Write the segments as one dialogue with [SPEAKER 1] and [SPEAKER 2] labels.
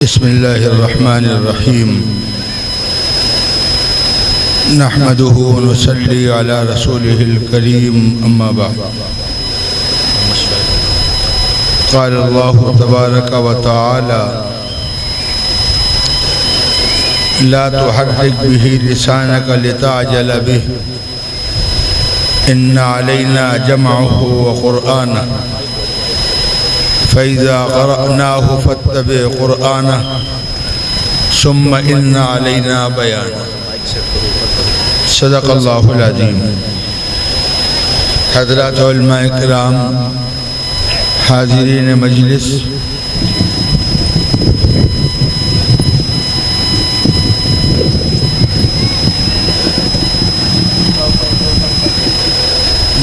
[SPEAKER 1] بسم الله الرحمن الرحيم نحمده ونصلي على رسوله الكريم أما بعد قال الله تبارك وتعالى لا تحرك به لسانك لتعجل به إن علينا جمعه وقرآنه فإذا قرأناه فاتبع قرآنه ثم إن علينا بيانه صدق اللہ العظیم۔ حضرات علماء کرام، حاضرین مجلس،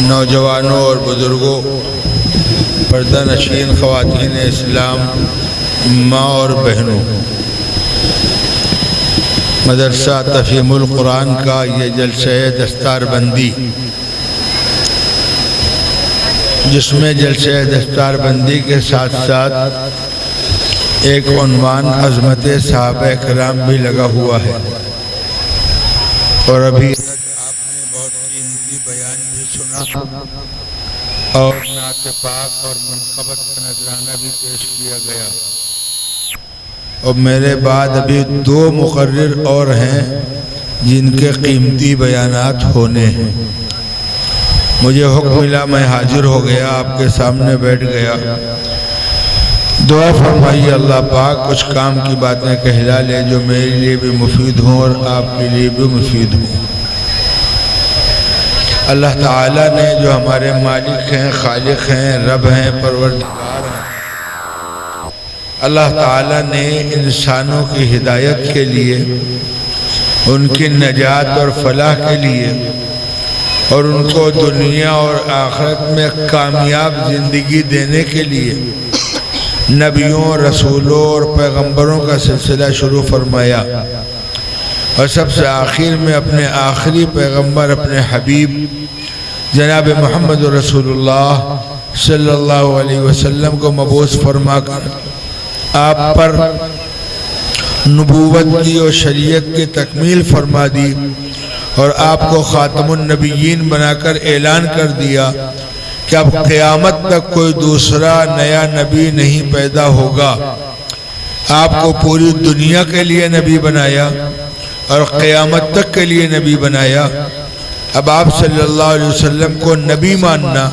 [SPEAKER 1] نوجوانوں اور بزرگوں، پردہ نشین خواتین اسلام، ماں اور بہنوں، مدرسہ تفہیم القرآن کا یہ جلسہ دستار بندی، جس میں جلسہ دستار بندی کے ساتھ ساتھ ایک عنوان عظمت صحابہ کرام بھی لگا ہوا ہے، اور ابھی آپ نے بہت قیمتی بیان بھی سنا اور نعت پاک اور منقبت کا نذرانہ بھی پیش کیا گیا، اور میرے بعد ابھی 2 مقرر اور ہیں جن کے قیمتی بیانات ہونے ہیں۔ مجھے حکم ملا، میں حاضر ہو گیا، آپ کے سامنے بیٹھ گیا۔ دعا فرمائیے اللہ پاک کچھ کام کی باتیں کہلا لے جو میرے لیے بھی مفید ہوں اور آپ کے لیے بھی مفید ہوں۔ اللہ تعالیٰ نے جو ہمارے مالک ہیں، خالق ہیں، رب ہیں، پروردگار ہیں، اللہ تعالیٰ نے انسانوں کی ہدایت کے لیے، ان کی نجات اور فلاح کے لیے، اور ان کو دنیا اور آخرت میں کامیاب زندگی دینے کے لیے نبیوں، رسولوں اور پیغمبروں کا سلسلہ شروع فرمایا، اور سب سے آخر میں اپنے آخری پیغمبر، اپنے حبیب جناب محمد رسول اللہ صلی اللہ علیہ وسلم کو مبعوث فرما کر آپ پر نبوت کی اور شریعت کی تکمیل فرما دی، اور آپ کو خاتم النبیین بنا کر اعلان کر دیا کہ اب قیامت تک کوئی دوسرا نیا نبی نہیں پیدا ہوگا۔ آپ کو پوری دنیا کے لیے نبی بنایا اور قیامت تک کے لیے نبی بنایا۔ اب آپ صلی اللہ علیہ وسلم کو نبی ماننا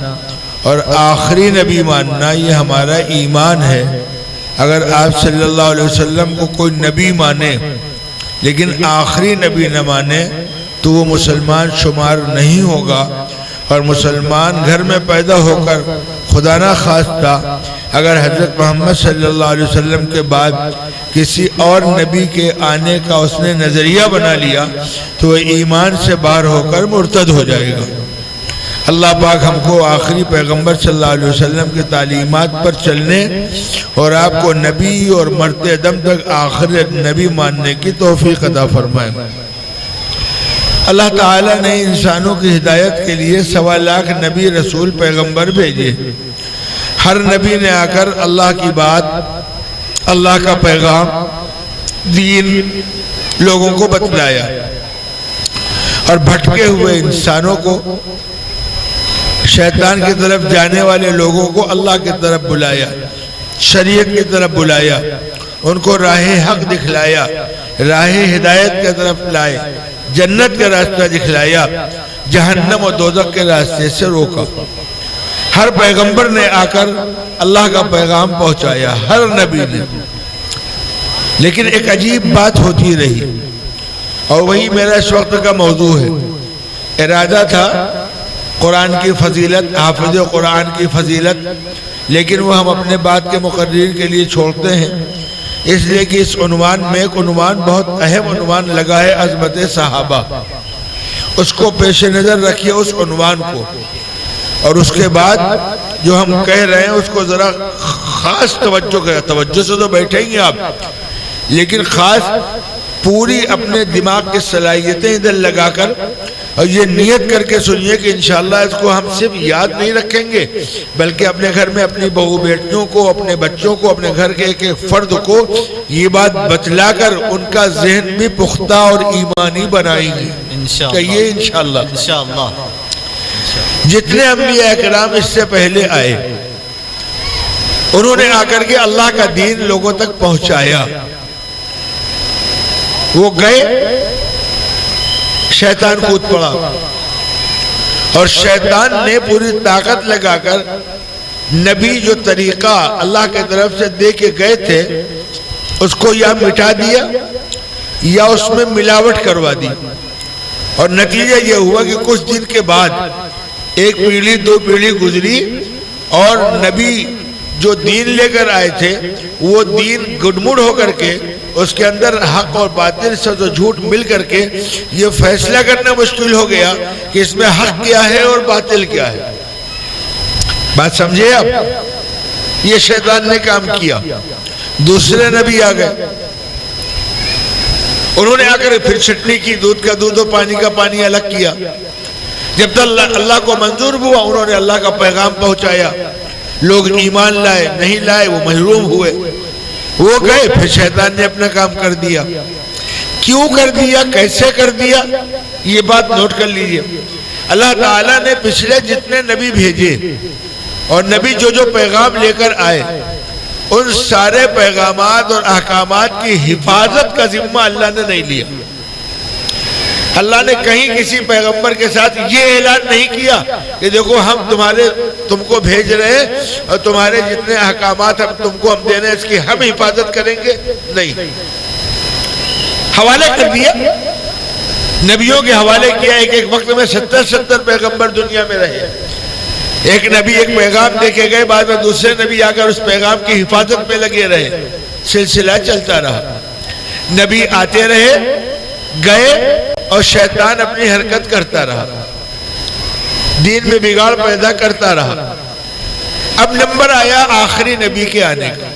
[SPEAKER 1] اور آخری نبی ماننا یہ ہمارا ایمان ہے۔ اگر آپ صلی اللہ علیہ وسلم کو کوئی نبی مانے لیکن آخری نبی نہ مانے تو وہ مسلمان شمار نہیں ہوگا، اور مسلمان گھر میں پیدا ہو کر خدا نہ خواستہ اگر حضرت محمد صلی اللہ علیہ وسلم کے بعد کسی اور نبی کے آنے کا اس نے نظریہ بنا لیا تو وہ ایمان سے باہر ہو کر مرتد ہو جائے گا۔ اللہ پاک ہم کو آخری پیغمبر صلی اللہ علیہ وسلم کی تعلیمات پر چلنے اور آپ کو نبی اور مرتے دم تک آخری نبی ماننے کی توفیق عطا فرمائے۔ اللہ تعالیٰ نے انسانوں کی ہدایت کے لیے 1.25 لاکھ نبی، رسول، پیغمبر بھیجے۔ ہر نبی نے آ کر اللہ کی بات، اللہ کا پیغام، دین لوگوں کو بتلایا، اور بھٹکے ہوئے انسانوں کو، شیطان کی طرف جانے والے لوگوں کو اللہ کی طرف بلایا، شریعت کی طرف بلایا، ان کو راہ حق دکھلایا، راہ ہدایت کی طرف لائے، جنت کا راستہ دکھلایا، جہنم و دوزخ کے راستے سے روکا۔ ہر پیغمبر نے آ کر اللہ کا پیغام پہنچایا، ہر نبی نے، لیکن ایک عجیب بات ہوتی رہی، اور وہی میرا اس وقت کا موضوع ہے۔ ارادہ تھا قرآن کی فضیلت، حافظ قرآن کی فضیلت، لیکن وہ ہم اپنے بات کے مقررین کے لیے چھوڑتے ہیں، اس لیے کہ اس عنوان میں ایک عنوان بہت اہم عنوان لگا ہے، عظمت صحابہ۔ اس کو پیش نظر رکھیے، اس عنوان کو، اور اس کے بعد جو ہم کہہ رہے ہیں اس کو ذرا خاص توجہ کریں۔ توجہ سے تو بیٹھیں گے آپ، لیکن خاص پوری اپنے دماغ کی صلاحیتیں ادھر لگا کر اور یہ نیت کر کے سنیے کہ انشاءاللہ اس کو ہم صرف یاد نہیں رکھیں گے بلکہ اپنے گھر میں اپنی بہو بیٹیوں کو، اپنے بچوں کو، اپنے گھر کے ایک ایک فرد کو یہ بات بتلا کر ان کا ذہن بھی پختہ اور ایمانی بنائیں گے کہیے انشاءاللہ۔ جتنے انبیاء اکرام اس سے پہلے آئے انہوں نے آ کر کے اللہ کا دین لوگوں تک پہنچایا، وہ گئے، شیطان کود پڑا اور شیطان نے پوری طاقت لگا کر نبی جو طریقہ اللہ کے طرف سے دے کے گئے تھے اس کو یا مٹا دیا یا اس میں ملاوٹ کروا دی، اور نتیجہ یہ ہوا کہ کچھ دن کے بعد ایک پیڑھی دو پیڑھی گزری اور نبی جو دین لے کر آئے تھے وہ دین گڈمڈ ہو کر کے اس کے اندر حق اور باطل، سچ اور جھوٹ مل کر کے یہ فیصلہ کرنا مشکل ہو گیا کہ اس میں حق کیا ہے اور باطل کیا ہے۔ بات سمجھے آپ؟ یہ شیطان نے کام کیا۔ دوسرے نبی آ گئے، انہوں نے آ کر پھر چٹنی کی، دودھ کا دودھ اور پانی کا پانی الگ کیا۔ جب تک اللہ کو منظور ہوا انہوں نے اللہ کا پیغام پہنچایا، لوگ ایمان لائے، نہیں لائے وہ محروم ہوئے، وہ گئے، پھر شیطان نے اپنا کام کر دیا۔ کیوں کر دیا، کیسے کر دیا، یہ بات نوٹ کر لیجئے۔ اللہ تعالیٰ نے پچھلے جتنے نبی بھیجے اور نبی جو جو پیغام لے کر آئے ان سارے پیغامات اور احکامات کی حفاظت کا ذمہ اللہ نے نہیں لیا۔ اللہ نے کہیں کسی پیغمبر کے ساتھ یہ اعلان نہیں کیا کہ دیکھو ہم تم کو بھیج رہے ہیں اور تمہارے جتنے احکامات تم کو ہم دے رہے ہیں اس کی ہم حفاظت کریں گے، نہیں، حوالے کر دیا، نبیوں کے حوالے کیا۔ ایک وقت میں 70 پیغمبر دنیا میں رہے، ایک نبی ایک پیغام دے کے گئے، بعد میں دوسرے نبی آ کر اس پیغام کی حفاظت میں لگے رہے، سلسلہ چلتا رہا۔ نبی آتے رہے، گئے، اور شیطان اپنی حرکت کرتا رہا، دین میں بگاڑ پیدا کرتا رہا۔ اب نمبر آیا آخری نبی کے آنے کا،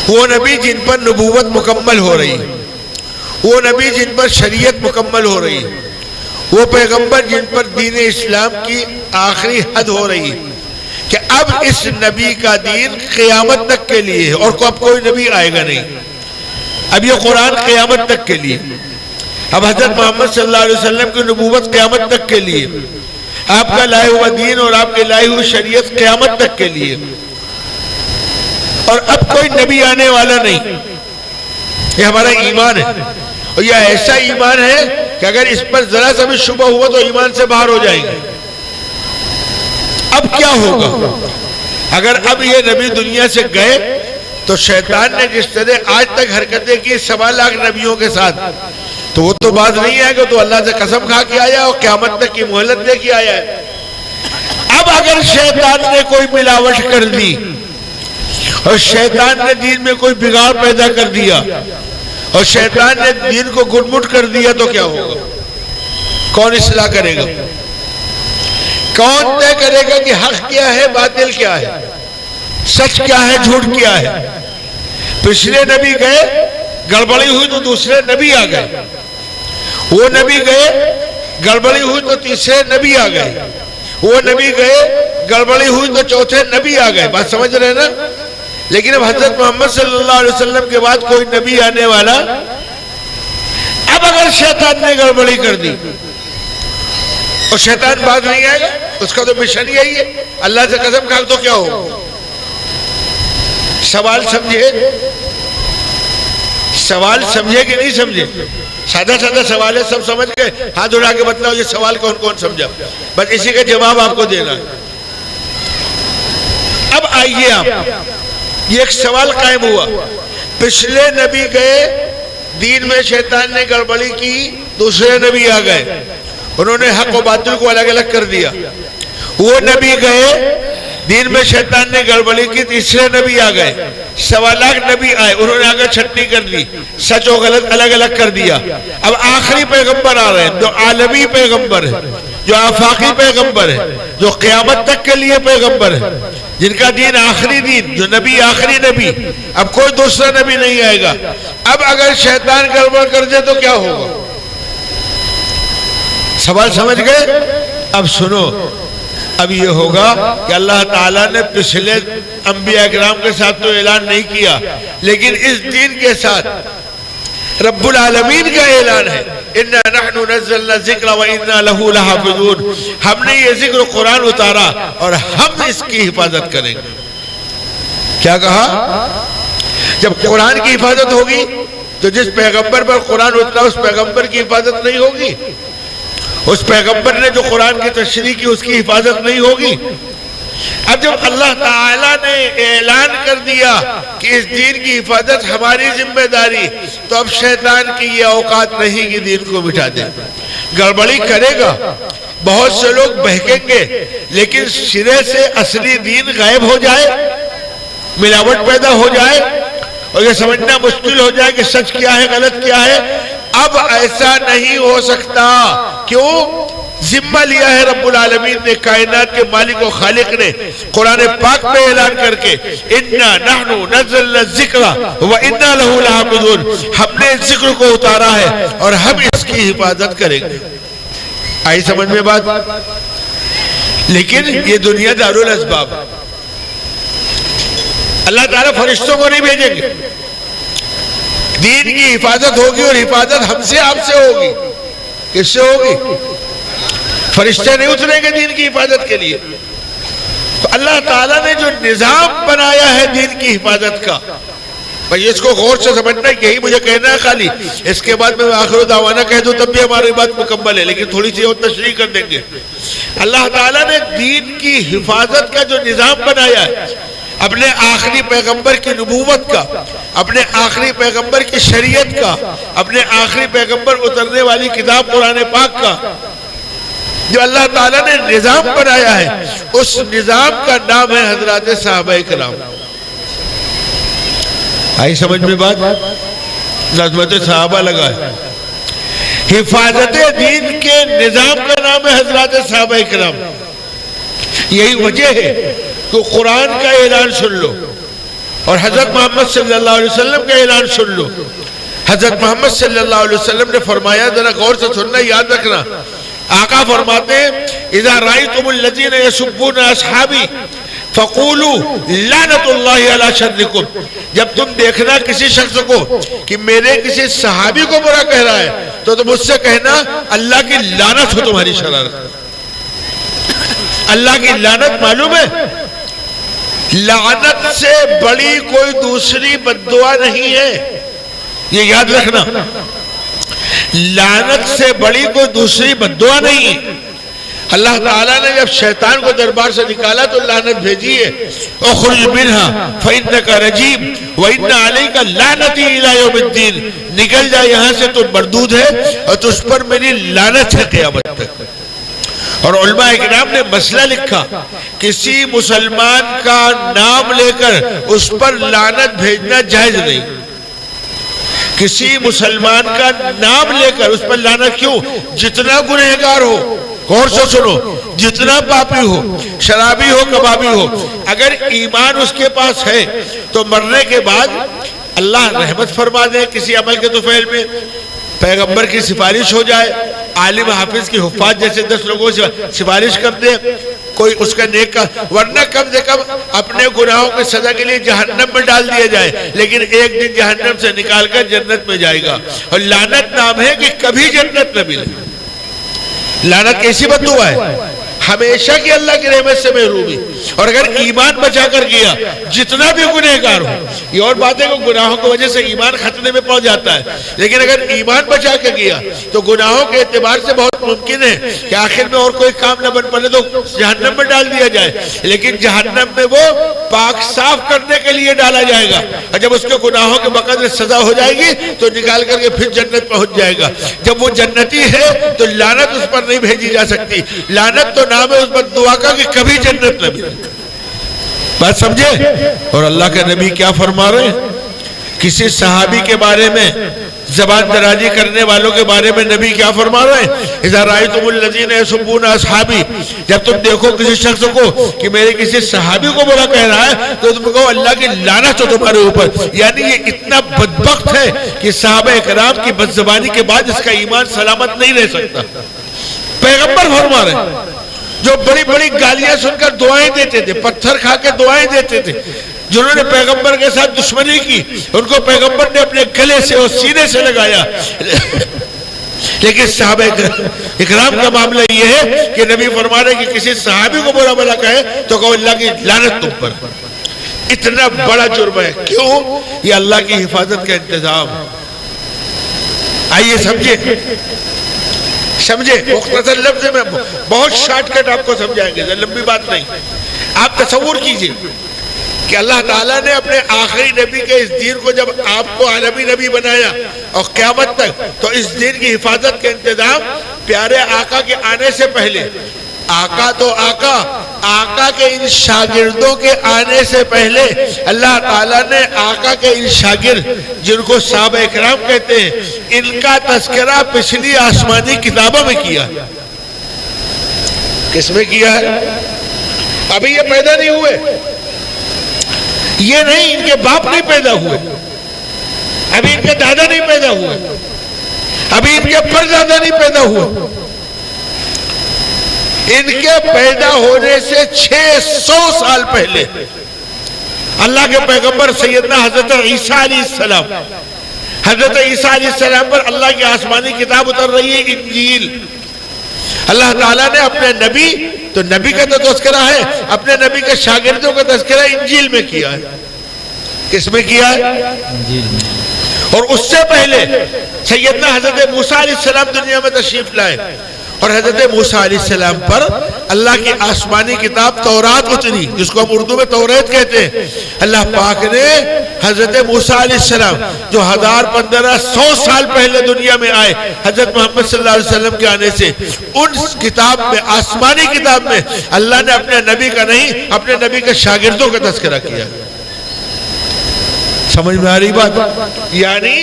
[SPEAKER 1] وہ نبی جن پر نبوت مکمل ہو رہی، وہ نبی جن پر شریعت مکمل ہو رہی، وہ پیغمبر جن پر دین اسلام کی آخری حد ہو رہی کہ اب اس نبی کا دین قیامت تک کے لیے ہے اور اب کوئی نبی آئے گا نہیں، اب یہ قرآن قیامت تک کے لیے، اب حضرت محمد صلی اللہ علیہ وسلم کی نبوت قیامت تک کے لیے، آپ کا لائے ہوا دین اور آپ کے لائے ہوئی شریعت قیامت تک کے لیے، اور اب کوئی نبی آنے والا نہیں۔ یہ ہمارا ایمان ہے، اور یہ ایسا ایمان ہے کہ اگر اس پر ذرا سا بھی شبہ ہوا تو ایمان سے باہر ہو جائیں گے۔ اب کیا ہوگا اگر اب یہ نبی دنیا سے گئے تو شیطان نے جس طرح آج تک حرکتیں کی 1.25 لاکھ نبیوں کے ساتھ، تو وہ تو باز نہیں آئے گا، تو اللہ سے قسم کھا کے آیا اور قیامت تک کی مہلت دے کے آیا ہے۔ اب اگر شیطان نے کوئی ملاوٹ کر دی اور شیطان نے دین میں کوئی بگاڑ پیدا کر دیا اور شیطان نے دین کو گڈمڈ کر دیا تو کیا ہوگا؟ کون اصلاح کرے گا؟ کون طے کرے گا کہ حق کیا ہے، باطل کیا ہے، سچ کیا ہے، جھوٹ کیا ہے؟ پچھلے نبی گئے، گڑبڑی ہوئی تو دوسرے نبی آ گئے، وہ نبی گئے، گڑبڑی ہوئی تو تیسرے نبی آ گئے، وہ نبی گئے، گڑبڑی ہوئی تو چوتھے نبی آ گئے۔ بات سمجھ رہے نا؟ لیکن اب حضرت محمد صلی اللہ علیہ وسلم کے بعد کوئی نبی آنے والا، اب اگر شیطان نے گڑبڑی کر دی اور شیطان باز نہیں آئے گا، اس کا تو مشن یہی ہے، اللہ سے قسم کھا تو کیا ہو؟ سوال سمجھے؟ سوال سمجھے کہ نہیں سمجھے؟ سادہ سوال ہے، سب سمجھ گئے؟ ہاتھ اٹھا کے بتلاؤ یہ سوال کون کون سمجھا، بس اسی کا جواب آپ کو دینا ہے۔ اب آئیے آپ، یہ ایک سوال قائم ہوا، پچھلے نبی گئے، دین میں شیطان نے گڑبڑی کی، دوسرے نبی آ گئے، انہوں نے حق و باطل کو الگ الگ کر دیا۔ وہ نبی گئے، دین میں شیطان نے گڑبڑی کی، تیسرے نبی آ گئے، 1.25 لاکھ نبی آئے، انہوں نے آگے چھٹنی کر دی، سچ و غلط الگ الگ کر دیا۔ اب آخری پیغمبر آ رہے ہیں جو عالمی پیغمبر ہے، جو آفاقی پیغمبر ہے، جو قیامت تک کے لیے پیغمبر ہے، جن کا دین آخری دین، جو نبی آخری نبی، اب کوئی دوسرا نبی نہیں آئے گا۔ اب اگر شیطان گڑبڑ کر دے تو کیا ہوگا؟ سوال سمجھ گئے؟ اب سنو، اب یہ ہوگا کہ اللہ تعالیٰ نے پچھلے انبیاء کرام کے ساتھ تو اعلان نہیں کیا، لیکن اس دین کے ساتھ رب العالمین کا اعلان ہے، اِنَّا نَحْنُ نَزَّلْنَا الذِّكْرَ وَإِنَّا لَهُ لَحَافِظُونَ، ہم نے یہ ذکر قرآن اتارا اور ہم اس کی حفاظت کریں گے۔ کیا کہا؟ جب قرآن کی حفاظت ہوگی تو جس پیغمبر پر قرآن اترا اس پیغمبر کی حفاظت نہیں ہوگی، اس پیغمبر نے جو قرآن کی تشریح کی اس کی حفاظت نہیں ہوگی۔ اب جب اللہ تعالیٰ نے اعلان کر دیا کہ اس دین کی حفاظت ہماری ذمہ داری، تو اب شیطان کی یہ اوقات نہیں کہ دین کو مٹا دے، گڑبڑی کرے گا، بہت سے لوگ بہکیں گے، لیکن سرے سے اصلی دین غائب ہو جائے، ملاوٹ پیدا ہو جائے اور یہ سمجھنا مشکل ہو جائے کہ سچ کیا ہے غلط کیا ہے۔ اب ایسا نہیں ہو سکتا۔ کیوں؟ ذمہ لیا ہے رب العالمین نے، کائنات کے مالک و خالق نے قرآن پاک میں اعلان کر کے، اِنَّا نَحْنُ نَزَّلْنَا الذِّكْرَ وَإِنَّا لَهُ لَحَافِظُونَ، ہم نے ذکر کو اتارا ہے اور ہم اس کی حفاظت کریں گے۔ آئی سمجھ میں بات؟ لیکن یہ دنیا دارالاسباب، اللہ تعالیٰ فرشتوں کو نہیں بھیجیں گے، دین کی حفاظت ہوگی اور حفاظت ہم سے آپ سے ہوگی۔ کس سے ہوگی؟ فرشتے نہیں اتریں گے دین کی حفاظت کے لیے۔ تو اللہ تعالیٰ نے جو نظام بنایا ہے دین کی حفاظت کا، بھئی اس کو غور سے سمجھنا ہے، یہی مجھے کہنا ہے خالی، اس کے بعد میں آخر دعوانا کہہ دوں تب بھی ہماری بات مکمل ہے، لیکن تھوڑی سی اور تشریح کر دیں گے۔ اللہ تعالیٰ نے دین کی حفاظت کا جو نظام بنایا ہے، اپنے آخری پیغمبر کی نبوت کا، اپنے آخری پیغمبر کی شریعت کا، اپنے آخری پیغمبر اترنے والی کتاب قرآن پاک کا، جو اللہ تعالیٰ نے نظام بنایا ہے، اس نظام کا نام ہے حضرات صحابہ کرام۔ آئی سمجھ میں بات؟ نظمت صحابہ لگا ہے، حفاظت دین کے نظام کا نام ہے حضرات صحابہ کرام۔ یہی وجہ ہے تو قرآن کا اعلان سن لو اور حضرت محمد صلی اللہ علیہ وسلم کا اعلان سن لو۔ حضرت محمد صلی اللہ علیہ وسلم نے فرمایا، ذرا غور سے سننا، یاد رکھنا، آقا فرماتے ہیں اذا رأيتم الذين يسبون اصحابي فقولوا لعنت اللہ علی شرکم، جب تم دیکھنا کسی شخص کو کہ میرے کسی صحابی کو برا کہہ رہا ہے تو تم اس سے کہنا اللہ کی لعنت ہو تمہاری شرارت۔ اللہ کی لعنت معلوم ہے؟ لعنت سے بڑی کوئی دوسری بددعا نہیں ہے، یہ یاد رکھنا، لعنت سے بڑی کوئی دوسری بددعا نہیں ہے۔ اللہ تعالیٰ نے جب شیطان کو دربار سے نکالا تو لعنت بھیجی ہے، اخرج منہا فإنک رجیم وإن علیک لعنتی الی یوم الدین، نکل جا یہاں سے، تو مردود ہے اور تجھ پر میری لعنت ہے قیامت تک۔ اور علماء اکرام نے مسئلہ لکھا، کسی مسلمان کا نام لے کر اس پر لعنت بھیجنا جائز نہیں۔ کسی مسلمان کا نام لے کر اس پر لعنت کیوں؟ جتنا گنہگار ہو، غور سے سنو، جتنا پاپی ہو، شرابی ہو، کبابی ہو، اگر ایمان اس کے پاس ہے تو مرنے کے بعد اللہ رحمت فرما دے کسی عمل کے طفیل میں، پیغمبر کی سفارش ہو جائے، عالم حافظ کی حفاظ جیسے 10 لوگوں سے سفارش کر دے، کوئی اس کا نیک کا، ورنہ کم سے کم اپنے گناہوں کی سزا کے لیے جہنم میں ڈال دیا جائے، لیکن ایک دن جہنم سے نکال کر جنت میں جائے گا۔ اور لعنت نام ہے کہ کبھی جنت نہ ملے۔ لعنت کیسی بددعا ہے؟ ہمیشہ کی اللہ کی رحمت سے محرومی۔ اور اگر ایمان بچا کر گیا، جتنا بھی گنہگار ہو، یہ اور بات ہے کہ گناہوں کی وجہ سے ایمان خطرے میں پہنچ جاتا ہے، لیکن اگر ایمان بچا کر گیا تو گناہوں کے اعتبار سے بہت ممکن ہے کہ آخر میں اور کوئی کام نہ بن پڑے تو جہنم میں ڈال دیا جائے، لیکن جہنم میں وہ پاک صاف کرنے کے لیے ڈالا جائے گا، اور جب اس کے گناہوں کے بقدر سزا ہو جائے گی تو نکال کر کے پھر جنت پہنچ جائے گا۔ جب وہ جنتی ہے تو لعنت اس پر نہیں بھیجی جا سکتی۔ لعنت تو نام ہے اس بددعا کا کہ کبھی جنت نہ ملے۔ بات سمجھے؟ اور اللہ کے نبی کیا فرما رہے ہیں؟ کسی صحابی کے بارے میں زبان درازی کرنے والوں کے بارے میں نبی کیا فرما رہے ہیں؟ اذا رأیتم الذین یسبون اصحابی، جب تم دیکھو کسی شخص کو کہ میرے کسی صحابی کو برا کہہ رہا ہے تو تم کہو اللہ کی لعنت ہو تمہارے اوپر. یعنی یہ اتنا بدبخت ہے کہ صحابہ اکرام کی بد زبانی کے بعد اس کا ایمان سلامت نہیں رہ سکتا. پیغمبر فرما رہے ہیں جو بڑی بڑی گالیاں سن کر دعائیں دیتے تھے، پتھر کھا کے دعائیں دیتے تھے، جنہوں نے پیغمبر کے ساتھ دشمنی کی، ان کو پیغمبر نے اپنے گلے سے اور سینے سے لگایا. لیکن صحابہ اکرام کا معاملہ یہ ہے کہ نبی فرما رہے کہ کسی صحابی کو برا بھلا کہے تو کہو اللہ کی لعنت تم پر. اتنا بڑا جرم ہے. کیوں؟ یہ اللہ کی حفاظت کا انتظام. آئیے سمجھے مختصر لفظ میں بہت شارٹ کٹ آپ کو سمجھائیں گے، لمبی بات نہیں. آپ تصور کیجئے کہ اللہ تعالیٰ نے اپنے آخری نبی کے اس دین کو جب آپ کو عالمی نبی بنایا اور قیامت تک، تو اس دین کی حفاظت کا انتظام پیارے آقا کے آنے سے پہلے، آقا تو آقا کے ان شاگردوں کے آنے سے پہلے اللہ تعالیٰ نے آقا کے ان شاگرد جن کو صحابہ اکرام کہتے ہیں، ان کا تذکرہ پچھلی آسمانی کتابوں میں کیا. کس میں کیا ہے؟ ابھی یہ پیدا نہیں ہوئے، یہ نہیں ان کے باپ نہیں پیدا ہوئے، ابھی ان کے دادا نہیں پیدا ہوئے، ابھی ان کے پردادا نہیں پیدا ہوئے. ان کے پیدا ہونے سے 600 سال پہلے اللہ کے پیغمبر سیدنا حضرت عیسیٰ علیہ السلام، حضرت عیسیٰ علیہ السلام پر اللہ کی آسمانی کتاب اتر رہی ہے، انجیل. اللہ تعالیٰ نے اپنے نبی، تو نبی کا تو تذکرہ ہے، اپنے نبی کے شاگردوں کا تذکرہ انجیل میں کیا ہے. کس میں کیا ہے؟ انجیل میں. اور اس سے پہلے سیدنا حضرت موسیٰ علیہ السلام دنیا میں تشریف لائے، اور حضرت موسیٰ علیہ السلام پر اللہ کی آسمانی کتاب تورات اتری، جس کو ہم اردو میں توریت کہتے ہیں. اللہ پاک نے حضرت موسیٰ علیہ السلام جو 1500 سال پہلے دنیا میں آئے حضرت محمد صلی اللہ علیہ وسلم کے آنے سے، ان کتاب میں، آسمانی کتاب میں اللہ نے اپنے نبی کا نہیں، اپنے نبی کے شاگردوں کا تذکرہ کیا. سمجھ میں آ رہی بات؟ یعنی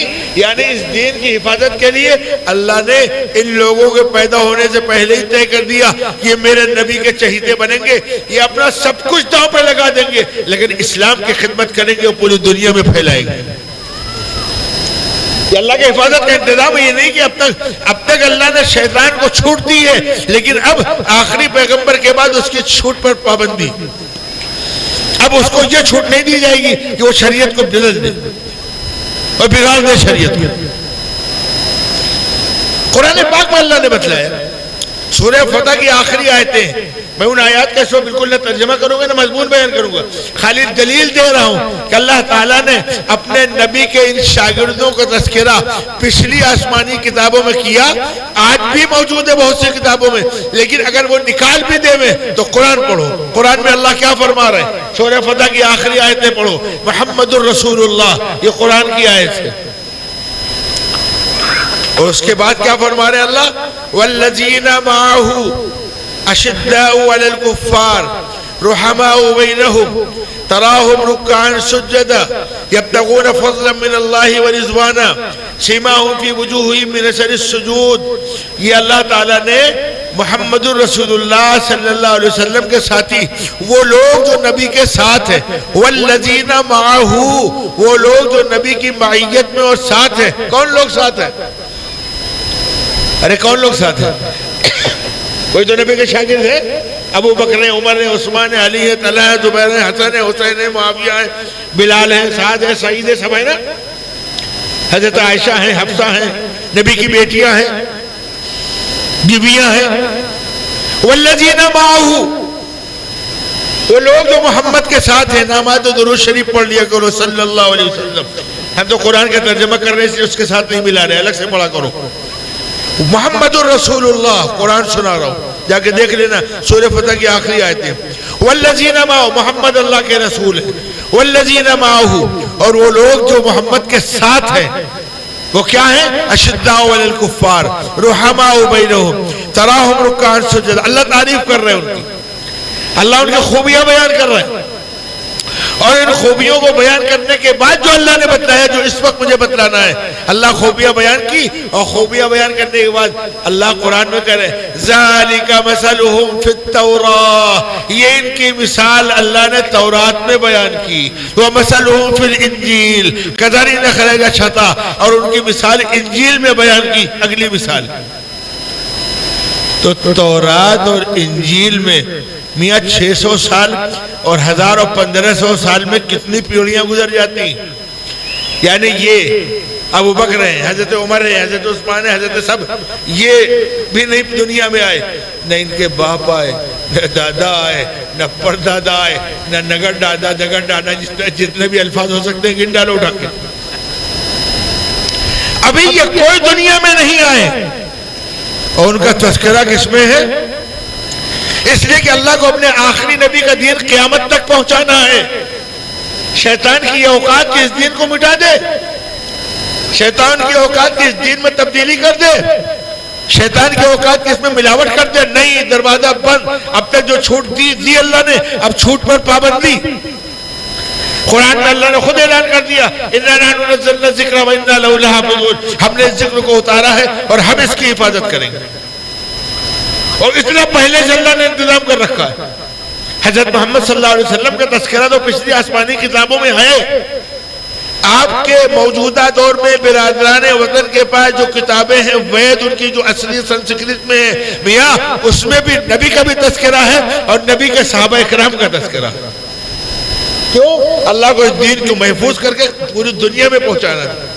[SPEAKER 1] اس دین کی حفاظت کے لیے اللہ نے ان لوگوں کے پیدا ہونے سے پہلے ہی طے کر دیا کہ یہ میرے نبی کے چہیتے بنیں گے، یہ اپنا سب کچھ داؤں پہ لگا دیں گے، لیکن اسلام کی خدمت کریں گے اور پوری دنیا میں پھیلائیں گے. یہ اللہ کی حفاظت کا انتظام. یہ نہیں کہ اب تک اللہ نے شیطان کو چھوٹ دی ہے، لیکن اب آخری پیغمبر کے بعد اس کی چھوٹ پر پابندی. اب اس کو یہ چھوٹ نہیں دی جائے گی کہ وہ شریعت کو بدل دے اور بگاڑ دے شریعت کو. قرآن پاک میں اللہ نے بتلایا، سورہ فتح کی آخری آیتیں، میں ان آیات کا اس وقت بالکل نہ ترجمہ کروں گا نہ مضمون بیان کروں گا، خالی دلیل دے رہا ہوں کہ اللہ تعالیٰ نے اپنے نبی کے ان شاگردوں کا تذکرہ پچھلی آسمانی کتابوں میں کیا، آج بھی موجود ہے بہت سی کتابوں میں، لیکن اگر وہ نکال بھی دے میں تو قرآن پڑھو. قرآن میں اللہ کیا فرما رہے ہیں؟ سورہ فتح کی آخری آیتیں پڑھو، محمد الرسول اللہ، یہ قرآن کی آیت ہے. اور اس کے بعد کیا فرما رہے ہیں اللہ؟ والذین معه اشداء علی الکفار رحماء بینہم تراہم رکعا سجدا یبتغون فضلا من اللہ ورضوانا سیماہم فی وجوہہم من اثر السجود. یہ اللہ تعالیٰ نے محمد الرسول اللہ صلی اللہ علیہ وسلم کے ساتھی، وہ لوگ جو نبی کے ساتھ ہیں، والذین معه، وہ لوگ جو نبی کی معیت میں اور ساتھ ہیں. کون لوگ ساتھ ہیں؟ ارے کون لوگ ساتھ ہیں؟ کوئی تو نبی کے شاگرد ہے، ابو بکر ہیں، عمر ہیں، عثمان ہیں، علی ہیں، طلحہ ہیں، زبیر ہیں، حسن ہیں، حسین ہیں، معاویہ ہیں، بلال ہیں، سعد ہیں، سعید ہیں، سب ہیں نا. حضرت عائشہ ہیں، حفصہ ہیں، نبی کی بیٹیاں ہیں، بیویاں ہیں. والذین معه، وہ لوگ جو محمد کے ساتھ ہیں. نامات و درود شریف پڑھ لیا کرو صلی اللہ علیہ وسلم. ہم تو قرآن کا ترجمہ کر رہے ہیں، اس کے ساتھ نہیں ملا رہے، الگ سے پڑھا کرو. محمد الرسول اللہ، قرآن سنا رہا ہوں، جا کے دیکھ لینا سورہ فتح کی آخری آیتیں. والذین معه، محمد اللہ کے رسول ہیں. والذین معه، اور وہ لوگ جو محمد کے ساتھ ہیں وہ کیا ہیں؟ اشداء علی الکفار رحماء بینہم تراہم رکعا سجدا. اللہ تعریف کر رہے ہیں ان کی، اللہ ان کی خوبیاں بیان کر رہے ہیں. اور ان خوبیوں کو بیان کرنے کے بعد جو اللہ نے بتلایا، جو اس وقت مجھے بتلانا ہے، اللہ خوبیاں بیان کی، اور خوبیاں بیان کرنے کے بعد اللہ قرآن میں کہہ رہے ذالک مثلہم فی التوراۃ، یہ ان کی مثال اللہ نے تورات میں بیان کی، ومثلہم فی الانجیل کذری نخرج شطا، اور ان کی مثال انجیل میں بیان کی اگلی مثال۔ تو تورات اور انجیل میں میاں 600 سال اور 1500 سال میں کتنی پیڑیاں گزر جاتی، یعنی یہ ابو بکر ہیں، حضرت عمر ہیں، حضرت عثمان ہیں، حضرت سب یہ بھی نہیں دنیا میں آئے، نہ ان کے باپ آئے، نہ دادا آئے، نہ پردادا آئے، نہ نگر دادا دگر دادا، جتنے بھی الفاظ ہو سکتے ہیں گن ڈالو اٹھا کے، ابھی یہ کوئی دنیا میں نہیں آئے، اور ان کا تذکرہ کس میں ہے؟ اس لیے کہ اللہ کو اپنے آخری نبی کا دین قیامت تک پہنچانا ہے۔ شیطان کی یہ اوقات کہ اس دین کو مٹا دے، شیطان کی اوقات کہ اس دین میں تبدیلی کر دے، شیطان کی اوقات کہ اس میں ملاوٹ کر دے، نہیں، دروازہ بند، اب تک جو چھوٹ دی اللہ نے، اب چھوٹ پر پابندی۔ قرآن میں اللہ نے خود اعلان کر دیا اِنَّا نَحْنُ نَزَّلْنَا الذِّكْرَ وَإِنَّا لَهُ لَحَافِظُونَ، ہم نے اس ذکر کو اتارا ہے اور ہم اس کی حفاظت کریں گے، اور اتنا پہلے سے اللہ نے انتظام کر رکھا ہے۔ حضرت محمد صلی اللہ علیہ وسلم کا تذکرہ تو پچھلی آسمانی کتابوں میں ہے، آپ کے موجودہ دور میں برادران وطن کے پاس جو کتابیں ہیں وید، ان کی جو اصلی سنسکرت میں ہے میاں، اس میں بھی نبی کا بھی تذکرہ ہے اور نبی کے صحابہ اکرام کا تذکرہ ہے۔ کیوں؟ اللہ کو اس دین کو محفوظ کر کے پوری دنیا میں پہنچانا تھا،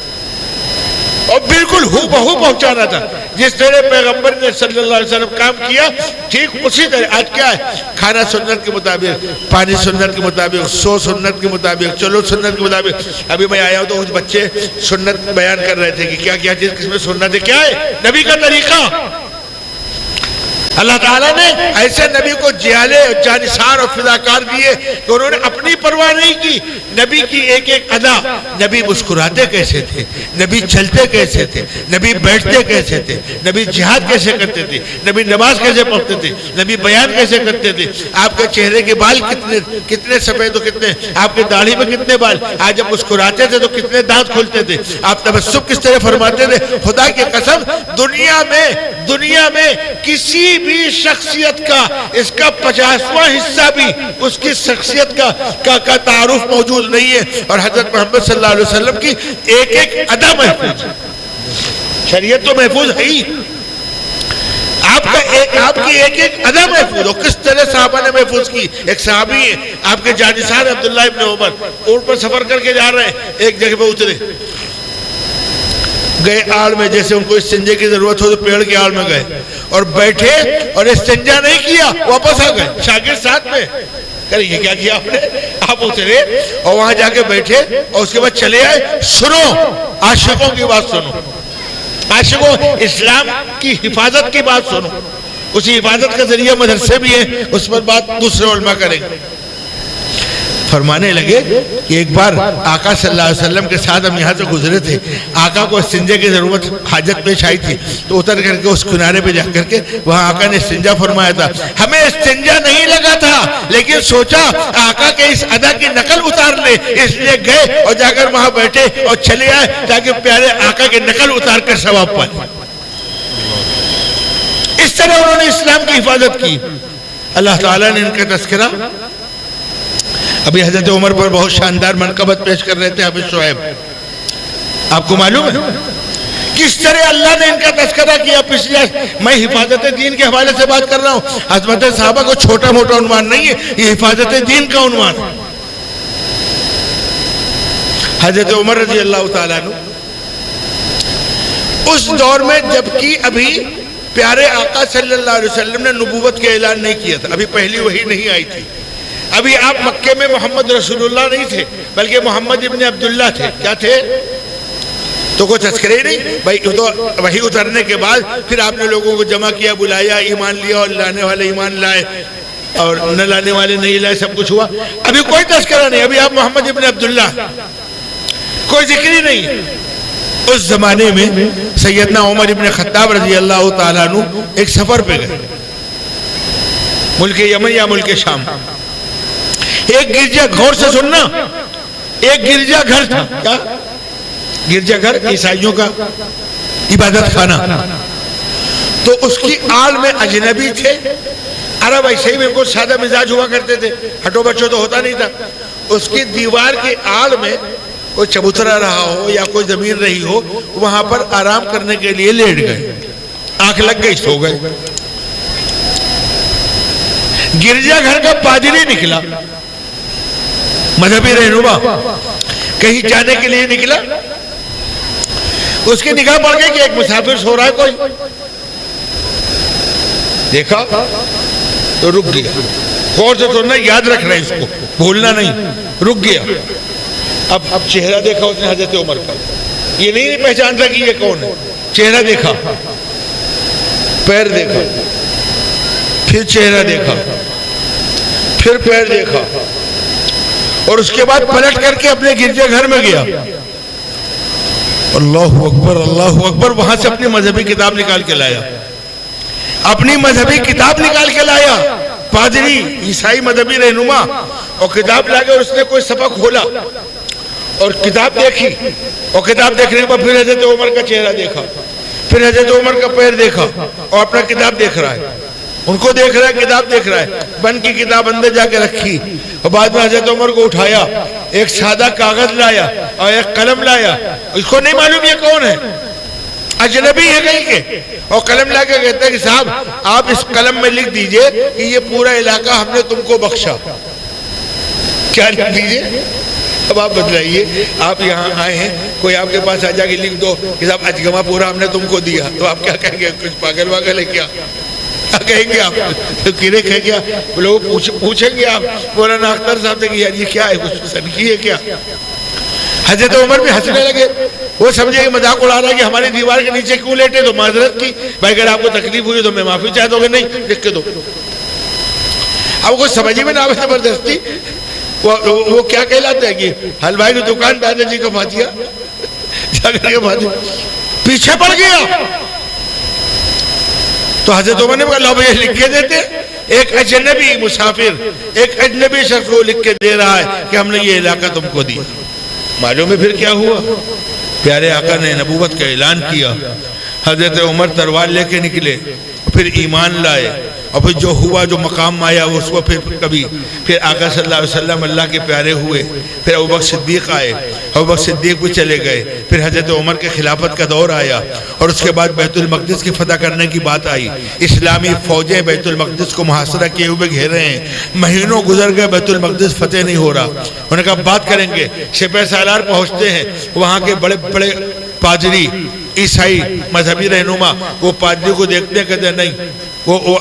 [SPEAKER 1] اور بالکل ہو بہو پہنچانا تھا، جس طرح پیغمبر نے صلی اللہ علیہ وسلم کام کیا، ٹھیک اسی طرح آج کیا ہے، کھانا سنت کے مطابق، پانی سنت کے مطابق، سو سنت کے مطابق، چلو سنت کے مطابق۔ ابھی میں آیا ہوں تو کچھ بچے سنت بیان کر رہے تھے کہ کیا کیا چیز کس میں سنت ہے، کیا ہے نبی کا طریقہ۔ اللہ تعالیٰ نے ایسے نبی کو جیالے جانثار اور فداکار دیے کہ انہوں نے اپنی پرواہ نہیں کی، نبی کی ایک ایک ادا، نبی مسکراتے کیسے تھے، نبی چلتے کیسے تھے، نبی بیٹھتے کیسے تھے، نبی جہاد کیسے کرتے تھے، نبی نماز کیسے پڑھتے تھے، نبی بیان کیسے کرتے تھے، آپ کے چہرے کے بال کتنے سفید و کتنے، آپ کے داڑھی میں کتنے بال، آج جب مسکراتے تھے تو کتنے دانت کھلتے تھے، آپ تبسم کس طرح فرماتے تھے۔ خدا کی قسم دنیا میں کسی بھی شخصیت کا اس کا 50واں حصہ بھی اس کی شخصیت کا تعارف موجود نہیں ہے، اور حضرت محمد صلی اللہ علیہ وسلم کی ایک ایک ادا محفوظ ہے، شریعت تو محفوظ ہے ہی، آپ کی ایک ایک ادا محفوظ ہو، کس طرح صحابہ نے محفوظ کی۔ ایک صحابی ہیں آپ کے جانثار عبداللہ ابن عمر، اونٹ پر سفر کر کے جا رہے ہیں، ایک جگہ پہ اترے، گئے آڑ میں، جیسے ان کو استنجے کی ضرورت ہو تو پیڑ کے آڑ میں گئے اور بیٹھے اور استنجا نہیں کیا، واپس آ گئے، شاگرد ساتھ میں، کہ یہ کیا کیا آپ نے؟ آپ اترے اور وہاں جا کے بیٹھے اور اس کے بعد چلے آئے۔ سنو، عاشقوں کی بات سنو، عاشقوں اسلام کی حفاظت کی بات سنو، اسی حفاظت کا ذریعہ مدرسے بھی ہیں، اس پر بات دوسرے علماء کریں گے۔ فرمانے لگے کہ ایک بار آقا صلی اللہ علیہ وسلم کے ساتھ ہم یہاں سے گزرے تھے، آقا کو استنجا کی ضرورت حاجت پیش آئی تھی، تو اتر کر کے اس کنارے پہ جا کر کے وہاں آقا نے استنجا فرمایا تھا۔ ہمیں استنجا نہیں لگا تھا، لیکن سوچا آقا کے اس ادا کی نقل اتار لے، اس لیے گئے اور جا کر وہاں بیٹھے اور چلے آئے تاکہ پیارے آقا کی نقل اتار کر ثواب پائے۔ اس طرح انہوں نے اسلام کی حفاظت کی۔ اللہ تعالیٰ نے ان کا تذکرہ ابھی حضرت عمر پر بہت شاندار منقبت پیش کر رہے تھے حافظ شعیب، آپ کو معلوم ہے کس طرح اللہ نے ان کا تذکرہ کیا۔ پچھلے میں حفاظت دین کے حوالے سے بات کر رہا ہوں، عظمت صحابہ کو چھوٹا موٹا عنوان نہیں ہے، یہ حفاظت دین کا عنوان ہے۔ حضرت عمر رضی اللہ تعالیٰ عنہ اس دور میں جبکہ ابھی پیارے آقا صلی اللہ علیہ وسلم نے نبوت کے اعلان نہیں کیا تھا، ابھی پہلی وحی نہیں آئی تھی، ابھی آپ مکے میں محمد رسول اللہ نہیں تھے بلکہ محمد ابن عبداللہ تھے۔ کیا تھے؟ تو کوئی تذکرہ ہی نہیں بھائی، تو وحی اترنے کے بعد پھر آپ نے لوگوں کو جمع کیا، بلایا، ایمان لیا، اور لانے والے ایمان لائے اور نہ لانے والے نہیں لائے، سب کچھ ہوا، ابھی کوئی تذکرہ نہیں، ابھی آپ محمد ابن عبداللہ، کوئی ذکر ہی نہیں۔ اس زمانے میں سیدنا عمر ابن خطاب رضی اللہ تعالیٰ عنہ ایک سفر پہ گئے، ملک یمن یا ملک شام، ایک گرجا، غور سے سننا، ایک گرجا گھر تھا. کیا گرجا گھر؟ عیسائیوں کا عبادت خانہ. تو اس کی آل میں اجنبی تھے. عرب ایسے ہی بالکل سادہ مزاج ہوا کرتے تھے، ہٹو بچو تو ہوتا نہیں تھا. اس کی دیوار کی آل میں کوئی چبوترا رہا ہو یا کوئی زمین رہی ہو، وہاں پر آرام کرنے کے لیے لیٹ گئے، آنکھ لگ گئی، سو گئے. گرجا گھر کا پادری نکلا، مذہبی رہنما، کہیں جانے کے لیے نکلا. اس کی نگاہ پڑ گئی کہ ایک مسافر سو رہا ہے. کوئی دیکھا تو رک گیا. غور سے سننا، یاد رکھنا اس کو، بھولنا نہیں. رک گیا. اب چہرہ دیکھا اس نے حضرت عمر کا. یہ نہیں پہچانتا کہ یہ کون ہے. چہرہ دیکھا، پیر دیکھا، پھر چہرہ دیکھا، پھر پیر دیکھا، اور اس کے بعد پلٹ کر کے اپنے گرجا گھر میں گیا. اللہ اکبر، اللہ اکبر. وہاں سے اپنی مذہبی کتاب نکال کے لایا، اپنی مذہبی کتاب نکال کے لایا. پادری عیسائی مذہبی رہنما، اور کتاب لا کے اس نے کوئی صفحہ کھولا اور کتاب دیکھی. اور کتاب دیکھنے کے بعد پھر حضرت عمر کا چہرہ دیکھا، پھر حضرت عمر کا پیر دیکھا، اور اپنا کتاب دیکھ رہا ہے. ان کو دیکھ رہا ہے، کتاب دیکھ رہا ہے. بند کی کتاب اندر جا کے رکھی، اور بعد میں حضرت عمر کو اٹھایا، ایک سادہ کاغذ لایا اور ایک قلم لایا. اس کو نہیں معلوم یہ کون ہے، اجنبی ہے کہیں کے. اور قلم لا کے کہتا ہے کہ صاحب آپ اس قلم میں لکھ دیجئے کہ یہ پورا علاقہ ہم نے تم کو بخشا. کیا لکھ دیجئے؟ اب آپ بدلائیے. آپ یہاں آئے ہیں، کوئی آپ کے پاس آ جا کے لکھ دو کہ صاحب اجگما پورا ہم نے تم کو دیا، تو آپ کیا کہیں گے؟ کچھ پاگل واگل ہے کیا؟ کیا کہیں گے آپ؟ کرے کہیں گے؟ لوگ پوچھیں گے آپ مولانا اختر صاحب سے کہ یار یہ کیا ہے، کچھ سنکی ہے کیا؟ حضرت عمر بھی ہنسنے لگے. وہ سمجھے کہ مذاق اڑا رہا ہے کہ ہماری دیوار کے نیچے کیوں لیٹے. تو معذرت کی، بھائی اگر آپ کو تکلیف ہوئی تو میں معافی چاہتا ہوں. نہیں، لکھ کے دو. اب کچھ سمجھ میں نہ آئے زبردستی. وہ کیا کہلاتے ہیں کہ حلوائی کی دکان دادا جی کا فاتحہ جا کر کے فاتحہ پیچھے پڑ گیا. تو حضرت عمر نے کہا لو بھائی لکھ کے دیتے. ایک اجنبی مسافر، ایک اجنبی شخص کو لکھ کے دے رہا ہے کہ ہم نے یہ علاقہ تم کو دیا. معلوم ہے پھر کیا ہوا؟ پیارے آقا نے نبوت کا اعلان کیا. حضرت عمر تلوار لے کے نکلے، پھر ایمان لائے، اور پھر جو ہوا، جو مقام آیا اس کو پھر آقا صلی اللہ علیہ وسلم اللہ کے پیارے ہوئے. پھر ابوبکر صدیق آئے، ابوبکر صدیق بھی چلے گئے. پھر حضرت عمر کے خلافت کا دور آیا، اور اس کے بعد بیت المقدس کی فتح کرنے کی بات آئی. اسلامی فوجیں بیت المقدس کو محاصرہ کیے ہوئے گھیرے ہیں. مہینوں گزر گئے، بیت المقدس فتح نہیں ہو رہا. انہوں نے کہا بات کریں گے. سپہ سالار پہنچتے ہیں. وہاں کے بڑے بڑے پادری عیسائی مذہبی رہنما وہ پادری کو دیکھتے ہیں، کہتے ہیں نہیں. وہ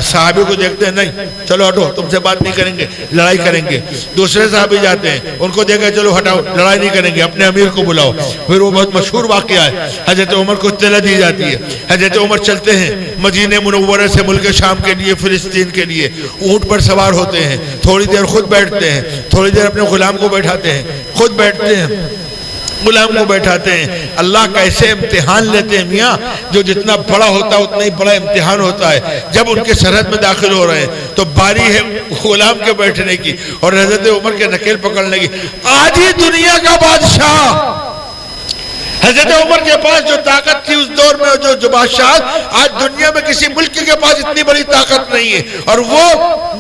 [SPEAKER 1] صحابی کو دیکھتے ہیں، نہیں چلو ہٹو، تم سے بات نہیں کریں گے، لڑائی کریں گے. دوسرے صحابی جاتے ہیں، ان کو دیکھا چلو ہٹاؤ، لڑائی نہیں کریں گے، اپنے امیر کو بلاؤ. پھر وہ بہت مشہور واقعہ ہے. حضرت عمر کو اطلاع دی جاتی ہے. حضرت عمر چلتے ہیں مدینہ منورہ سے ملک شام کے لیے، فلسطین کے لیے. اونٹ پر سوار ہوتے ہیں، تھوڑی دیر خود بیٹھتے ہیں، تھوڑی دیر اپنے غلام کو بیٹھاتے ہیں، خود بیٹھتے ہیں، غلام کو بیٹھاتے ہیں. اللہ کا ایسے امتحان لیتے ہیں میاں، جو جتنا بڑا ہوتا ہے اتنا ہی بڑا امتحان ہوتا ہے. جب ان کے سرحد میں داخل ہو رہے ہیں تو باری ہے غلام کے بیٹھنے کی اور حضرت عمر کے نکیل پکڑنے کی. آدھی دنیا کا بادشاہ حضرت عمر کے پاس جو طاقت تھی اس دور میں، جو بادشاہ، آج دنیا میں کسی ملک کے پاس اتنی بڑی طاقت نہیں ہے. اور وہ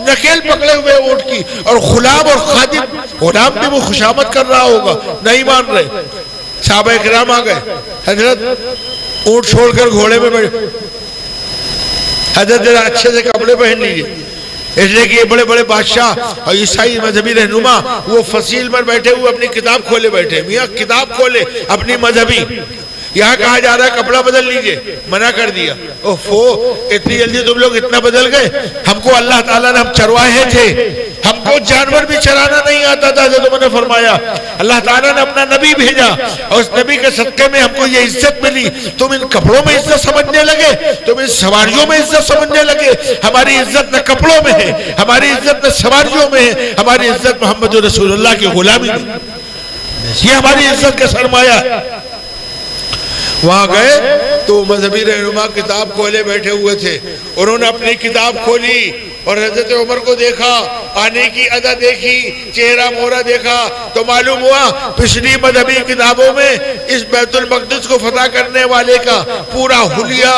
[SPEAKER 1] نکیل پکڑے ہوئے اونٹ کی، اور غلام اور خادم، غلام بھی وہ خوشامد کر رہا ہوگا، نہیں مان رہے. صحابہ اکرام آ گئے. حضرت اونٹ چھوڑ کر گھوڑے میں بیٹھے. حضرت ذرا اچھے سے کپڑے پہن لیجئے. اس لیے کہ یہ بڑے بڑے بادشاہ اور عیسائی مذہبی رہنما وہ فصیل پر بیٹھے ہوئے اپنی کتاب کھولے بیٹھے. میاں کتاب کھولے اپنی مذہبی. یہاں کہا جا رہا ہے کپڑا بدل لیجئے، منع کر دیا. اتنی جلدی تم لوگ اتنا بدل گئے؟ ہم کو اللہ تعالیٰ نے، ہم چرواہے تھے، ہم کو جانور بھی چرانا نہیں آتا تھا. حضرت عمر نے فرمایا اللہ تعالیٰ نے اپنا نبی بھیجا اور اس نبی کے صدقے میں ہم کو یہ عزت ملی. تم ان کپڑوں میں عزت سمجھنے لگے، تم ان سواریوں میں عزت سمجھنے لگے. ہماری عزت نہ کپڑوں میں ہے، ہماری عزت نہ سواریوں میں ہے، ہماری عزت محمد رسول اللہ کی غلامی میں. یہ ہماری عزت کا سرمایہ. وہاں گئے تو مذہبی رہنما کتاب کھولے بیٹھے ہوئے تھے. انہوں نے اپنی کتاب کھولی اور حضرت عمر کو دیکھا، آنے کی ادا دیکھی، چہرہ مورا دیکھا، تو معلوم ہوا پچھلی مذہبی کتابوں میں اس بیت المقدس کو فتح کرنے والے کا پورا حلیہ،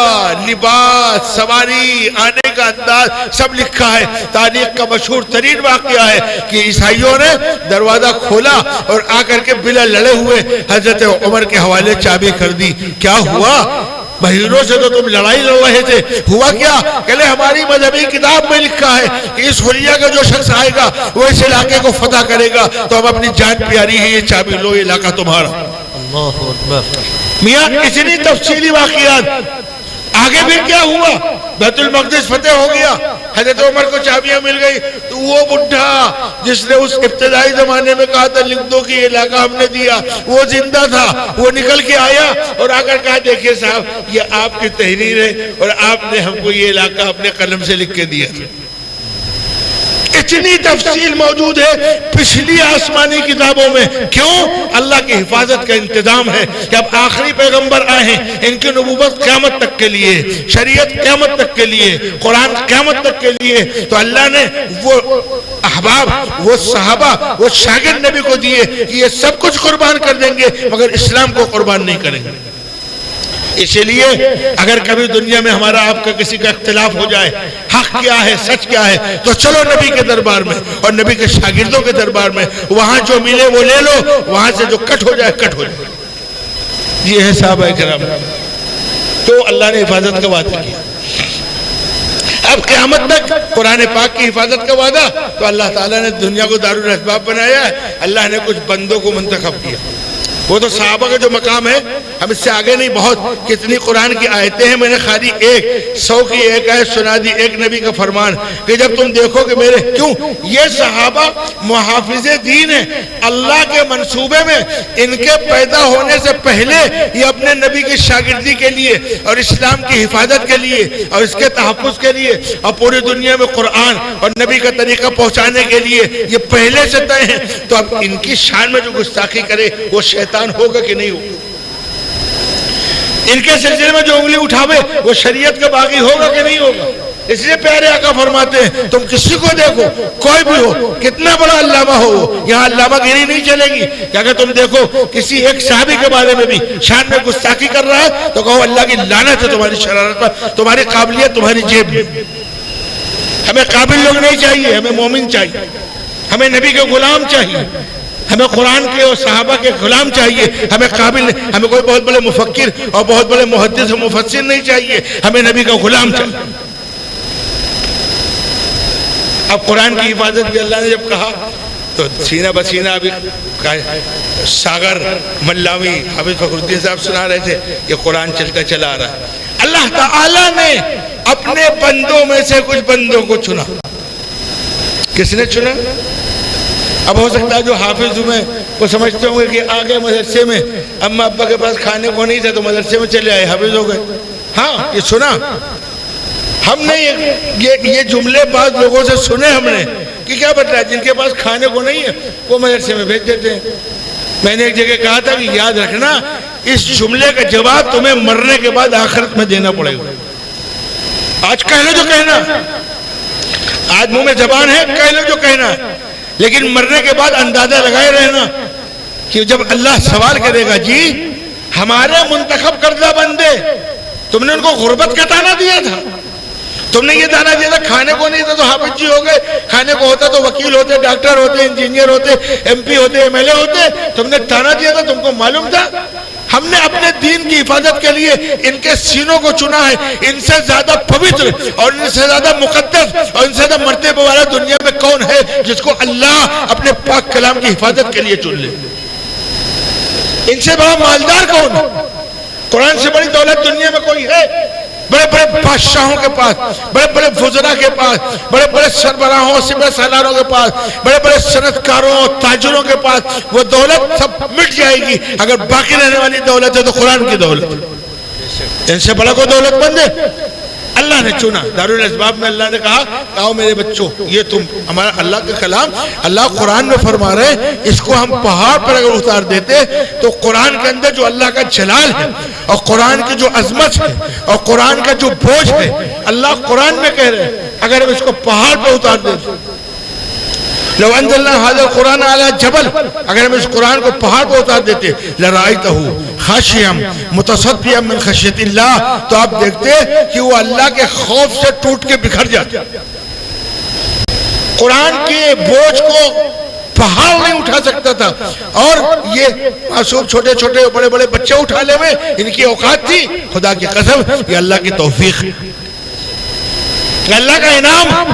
[SPEAKER 1] لباس، سواری، آنے کا انداز سب لکھا ہے۔ تاریخ کا مشہور ترین واقعہ ہے کہ عیسائیوں نے دروازہ کھولا اور آ کر کے بلا لڑے ہوئے حضرت عمر کے حوالے چابی کر دی۔ کیا ہوا؟ مہینوں سے تو تم لڑائی لڑ رہے تھے، ہوا کیا؟ کہلے ہماری مذہبی کتاب میں لکھا ہے کہ اس حلیہ کا جو شخص آئے گا وہ اس علاقے کو فتح کرے گا، تو ہم اپنی جان پیاری ہے، یہ چابی لو، یہ علاقہ تمہارا۔
[SPEAKER 2] اللہ اکبر۔
[SPEAKER 1] میاں اتنی تفصیلی واقعات۔ آگے بھی کیا ہوا؟ بیت المقدس فتح ہو گیا، حضرت عمر کو چابیاں مل گئی، تو وہ بڈھا جس نے اس ابتدائی زمانے میں کہا تھا لکھ دو کہ یہ علاقہ ہم نے دیا، وہ زندہ تھا، وہ نکل کے آیا اور آ کر کہا دیکھیں صاحب یہ آپ کی تحریر ہے اور آپ نے ہم کو یہ علاقہ اپنے قلم سے لکھ کے دیا تھا۔ اتنی تفصیل موجود ہے پچھلی آسمانی کتابوں میں۔ کیوں؟ اللہ کی حفاظت کا انتظام ہے کہ اب آخری پیغمبر آئے ہیں، ان کی نبوت قیامت تک کے لیے، شریعت قیامت تک کے لیے، قرآن قیامت تک کے لیے، تو اللہ نے وہ احباب، وہ صحابہ، وہ شاگرد نبی کو دیے کہ یہ سب کچھ قربان کر دیں گے مگر اسلام کو قربان نہیں کریں گے۔ اسی لیے اگر کبھی دنیا میں ہمارا آپ کا کسی کا اختلاف ہو جائے، حق کیا ہے، سچ کیا ہے، تو چلو نبی کے دربار میں اور نبی کے شاگردوں کے دربار میں، وہاں جو ملے وہ لے لو، وہاں سے جو کٹ ہو جائے کٹ ہو جائے۔ یہ ہے صحابہ کرام۔ تو اللہ نے حفاظت کا وعدہ کیا۔ اب قیامت تک قرآن پاک کی حفاظت کا وعدہ، تو اللہ تعالیٰ نے دنیا کو دارالاسباب بنایا ہے، اللہ نے کچھ بندوں کو منتخب کیا۔ وہ تو صحابہ کا جو مقام ہے، ہم اس سے آگے نہیں، بہت کتنی قرآن کی آیتیں ہیں، میں نے خالی 100 کی ایک آیت سنا دی، ایک نبی کا فرمان کہ جب تم دیکھو کہ میرے کیوں یہ صحابہ محافظ دین ہیں، اللہ کے منصوبے میں ان کے پیدا ہونے سے پہلے یہ اپنے نبی کی شاگردی کے لیے اور اسلام کی حفاظت کے لیے اور اس کے تحفظ کے لیے اور پوری دنیا میں قرآن اور نبی کا طریقہ پہنچانے کے لیے یہ پہلے سے طے ہیں۔ تو اب ان کی شان میں جو گستاخی کرے وہ شیطان ہوگا کہ نہیں ہوگا؟ ان کے سلسلے میں جو انگلی اٹھاوے وہ شریعت کا باغی ہوگا کہ نہیں ہوگا؟ اس لیے پیارے آقا فرماتے ہیں تم کسی کو دیکھو، کوئی بھی ہو، کتنا بڑا علامہ ہو، یہاں علامہ گیری نہیں چلے گی کہ اگر تم دیکھو کسی ایک صحابی کے بارے میں بھی شان میں گستاخی کر رہا ہے تو کہو اللہ کی لعنت ہے تمہاری شرارت پر، تمہاری قابلیت تمہاری جیب میں۔ ہمیں قابل لوگ نہیں چاہیے، ہمیں مومن چاہیے، ہمیں نبی کے غلام چاہیے، ہمیں قرآن کے اور صحابہ کے غلام چاہیے، ہمیں قابل، ہمیں کوئی بہت بڑے مفکر اور بہت بڑے محدث و مفسر نہیں چاہیے، ہمیں نبی کا غلام چاہیے۔ اب قرآن کی حفاظت کی اللہ نے جب کہا تو سینہ بسینہ ابھی ساگر ملاوی حافظ فخر الدین صاحب سنا رہے تھے، یہ قرآن چلتا چلا آ رہا ہے۔ اللہ تعالیٰ نے اپنے بندوں میں سے کچھ بندوں کو چنا۔ کس نے چنا؟ اب ہو سکتا ہے جو حافظ میں وہ سمجھتے ہوں گے کہ آگے مدرسے میں اماں ابا کے پاس کھانے کو نہیں تھا تو مدرسے میں چلے آئے، حافظ ہو گئے۔ ہاں یہ سنا ہم نے، یہ جملے بعض لوگوں سے سنے ہم نے کہ کیا بتایا جن کے پاس کھانے کو نہیں ہے وہ مدرسے میں بھیج دیتے ہیں۔ میں نے ایک جگہ کہا تھا کہ یاد رکھنا اس جملے کا جواب تمہیں مرنے کے بعد آخرت میں دینا پڑے گا۔ آج کہہ لو جو کہنا، آج منہ میں زبان ہے کہہ لو جو کہنا ہے، لیکن مرنے کے بعد اندازہ لگائے رہنا کہ جب اللہ سوال کرے گا جی ہمارے منتخب کردہ بندے تم نے ان کو غربت کا تانا دیا تھا، تم نے یہ تانا دیا تھا کھانے کو نہیں تھا تو حافظ جی ہو گئے، کھانے کو ہوتا تو وکیل ہوتے، ڈاکٹر ہوتے، انجینئر ہوتے، ایم پی ہوتے، ایم ایل اے ہوتے، تم نے تانا دیا تھا، تم کو معلوم تھا۔ ہم نے اپنے دین کی حفاظت کے لیے ان کے سینوں کو چنا ہے، ان سے زیادہ پوتر اور ان سے زیادہ مقدس اور ان سے زیادہ مرتبہ والا دنیا میں کون ہے جس کو اللہ اپنے پاک کلام کی حفاظت کے لیے چن لے؟ ان سے بڑا مالدار کون ہے؟ قرآن سے بڑی دولت دنیا میں کوئی ہے؟ بڑے بڑے بادشاہوں کے پاس، بڑے بڑے وزراء کے پاس، بڑے بڑے سربراہوں سپہ سالاروں کے پاس، بڑے بڑے صنعتکاروں اور تاجروں کے پاس وہ دولت سب مٹ جائے گی، اگر باقی رہنے والی دولت ہے تو قرآن کی دولت ہے۔ ان سے بڑا کوئی دولت مند ہے؟ اللہ نے چنا. دارالاسباب میں اللہ نے کہا کہو میرے بچوں یہ تم ہمارا اللہ کا کلام اللہ قرآن میں فرما رہے ہیں, اس کو ہم پہاڑ پر اگر اتار دیتے تو قرآن کے اندر جو اللہ کا جلال ہے اور قرآن کی جو عظمت ہے اور قرآن کا جو بوجھ ہے, اللہ قرآن میں کہہ رہے ہیں اگر ہم اس کو پہاڑ پر اتار دیتے, لو انزلنا هذا القرآن على جبل, اگر ہم اس قرآن کو پہاڑ پر اتار دیتے, لرأيته خاشعا متصدعا من خشیۃ اللہ, تو آپ دیکھتے کہ وہ اللہ کے خوف سے ٹوٹ کے بکھر جاتے. قرآن کے بوجھ کو پہاڑ نہیں اٹھا سکتا تھا, اور یہ معصوم چھوٹے چھوٹے بڑے بڑے بچے اٹھا لے میں ان کی اوقات تھی. خدا کی قسم یہ اللہ کی توفیق, یہ اللہ کا انعام,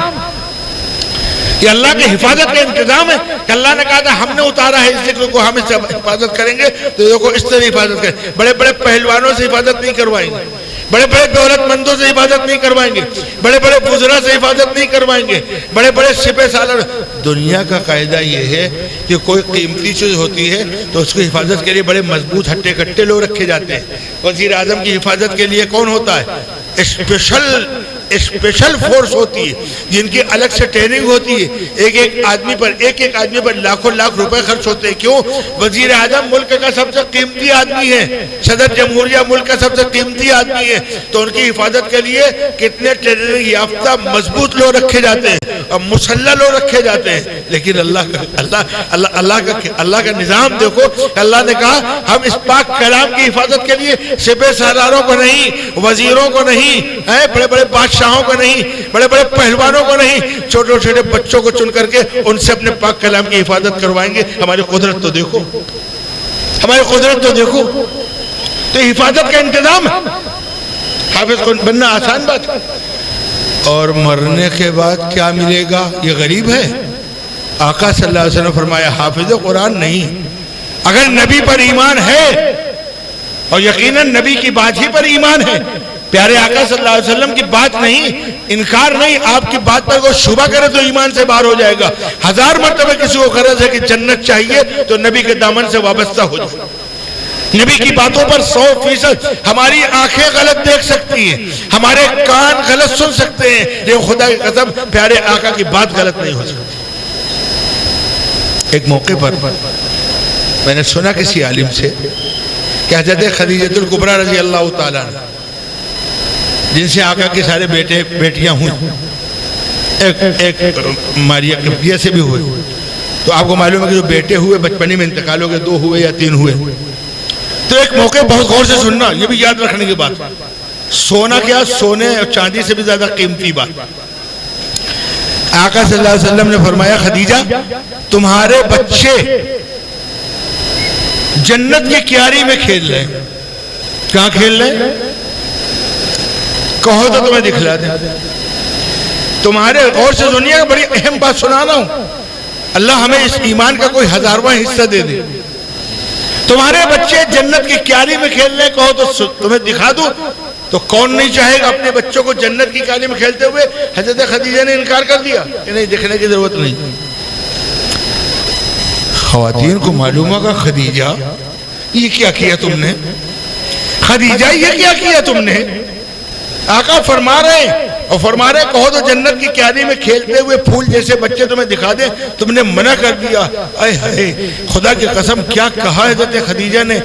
[SPEAKER 1] یہ اللہ کی حفاظت کا انتظام ہے کہ اللہ نے کہا تھا ہم نے اتارا ہے اس ذکر کو, ہم اس سے حفاظت کریں گے. تو دیکھو اس طرح حفاظت کریں, بڑے بڑے پہلوانوں سے حفاظت نہیں کروائیں گے, بڑے بڑے دولت مندوں سے حفاظت نہیں کروائیں گے, بڑے بڑے وزراء سے حفاظت نہیں کروائیں گے, بڑے بڑے سپہ سالار. دنیا کا قاعدہ یہ ہے کہ کوئی قیمتی چیز ہوتی ہے تو اس کی حفاظت کے لیے بڑے مضبوط ہٹے کٹے لوگ رکھے جاتے ہیں. وزیر اعظم کی حفاظت کے لیے کون ہوتا ہے؟ اسپیشل فورس ہوتی ہے جن کی الگ سے ٹریننگ ہوتی ہے. ایک ایک آدمی پر لاکھوں لاکھ روپے خرچ ہوتے ہیں. کیوں؟ وزیر اعظم ملک کا سب سے قیمتی آدمی ہے, صدر جمہوریہ ملک کا سب سے قیمتی آدمی ہے, تو ان کی حفاظت کے لیے کتنے ٹریننگ یافتہ مضبوط لوگ رکھے جاتے ہیں اور مسلح لوگ رکھے جاتے ہیں. لیکن اللہ کا نظام دیکھو, اللہ نے کہا ہم اس پاک کلام کی حفاظت کے لیے سپہ سالاروں کو نہیں, وزیروں کو نہیں, بڑے بڑے بادشاہوں کو نہیں, بڑے بڑے پہلوانوں کو نہیں, چھوٹے چھوٹے بچوں کو چن کر کے ان سے اپنے پاک کلام کی حفاظت کروائیں گے. ہماری قدرت تو دیکھو, ہماری قدرت تو دیکھو. تو حفاظت کا انتظام ہے. حافظ کو بننا آسان بات ہے, اور مرنے کے بعد کیا ملے گا یہ غریب ہے. آقا صلی اللہ علیہ وسلم فرمایا حافظ قرآن نہیں, اگر نبی پر ایمان ہے اور یقیناً نبی کی بات ہی پر ایمان ہے, پیارے آقا صلی اللہ علیہ وسلم کی بات نہیں, انکار نہیں, آپ کی بات پر کوئی شبہ کرے تو ایمان سے باہر ہو جائے گا. 1000 مرتبہ کسی کو غرض ہے کہ جنت چاہیے تو نبی کے دامن سے وابستہ ہو جائے. نبی کی باتوں پر 100%. ہماری آنکھیں غلط دیکھ سکتی ہیں, ہمارے کان غلط سن سکتے ہیں, لیکن خدا کی قسم پیارے آقا کی بات غلط نہیں ہو سکتی. ایک موقع پر میں نے سنا کسی عالم سے کہ حضرت خدیجہ الکبریٰ رضی اللہ تعالیٰ عنہ, جن سے آقا کے سارے بیٹے بیٹیاں ہوئیں, ایک ماریہ قبطیہ سے بھی ہوئے, تو آپ کو معلوم ہے کہ جو بیٹے ہوئے بچپنی میں انتقال ہو گئے, 2 ہوئے یا 3 ہوئے. تو ایک موقع بہت غور سے سننا, یہ بھی یاد رکھنے کی بات, سونا کیا, سونے اور چاندی سے بھی زیادہ قیمتی بات. آقا صلی اللہ علیہ وسلم نے فرمایا خدیجہ تمہارے بچے جنت کی کیاری میں کھیل رہے ہیں. کہاں کھیل رہے ہیں کہو تو تمہیں دکھلا دیں. تمہارے غور سے سنیے, بڑی اہم بات سنانا ہوں, اللہ ہمیں اس ایمان کا کوئی 1000واں حصہ دے دے. تمہارے بچے جنت کی کیاری میں کھیل رہے, کہو تو تمہیں دکھا دوں. تو کون نہیں چاہے گا اپنے بچوں کو جنت کی کیاری میں کھیلتے ہوئے؟ حضرت خدیجہ نے انکار کر دیا کہ نہیں, دیکھنے کی ضرورت نہیں. خواتین کو معلوم ہوگا خدیجہ یہ کیا کیا تم نے, خدیجہ یہ کیا کیا تم نے. آقا فرما رہے ہیں, اور فرما رہے کہو تو جنت کی کیاری میں کھیلتے ہوئے پھول جیسے بچے تمہیں دکھا دیں, تم نے منع کر دیا. اے ہائے, خدا کی قسم کیا کہا حضرت خدیجہ نے,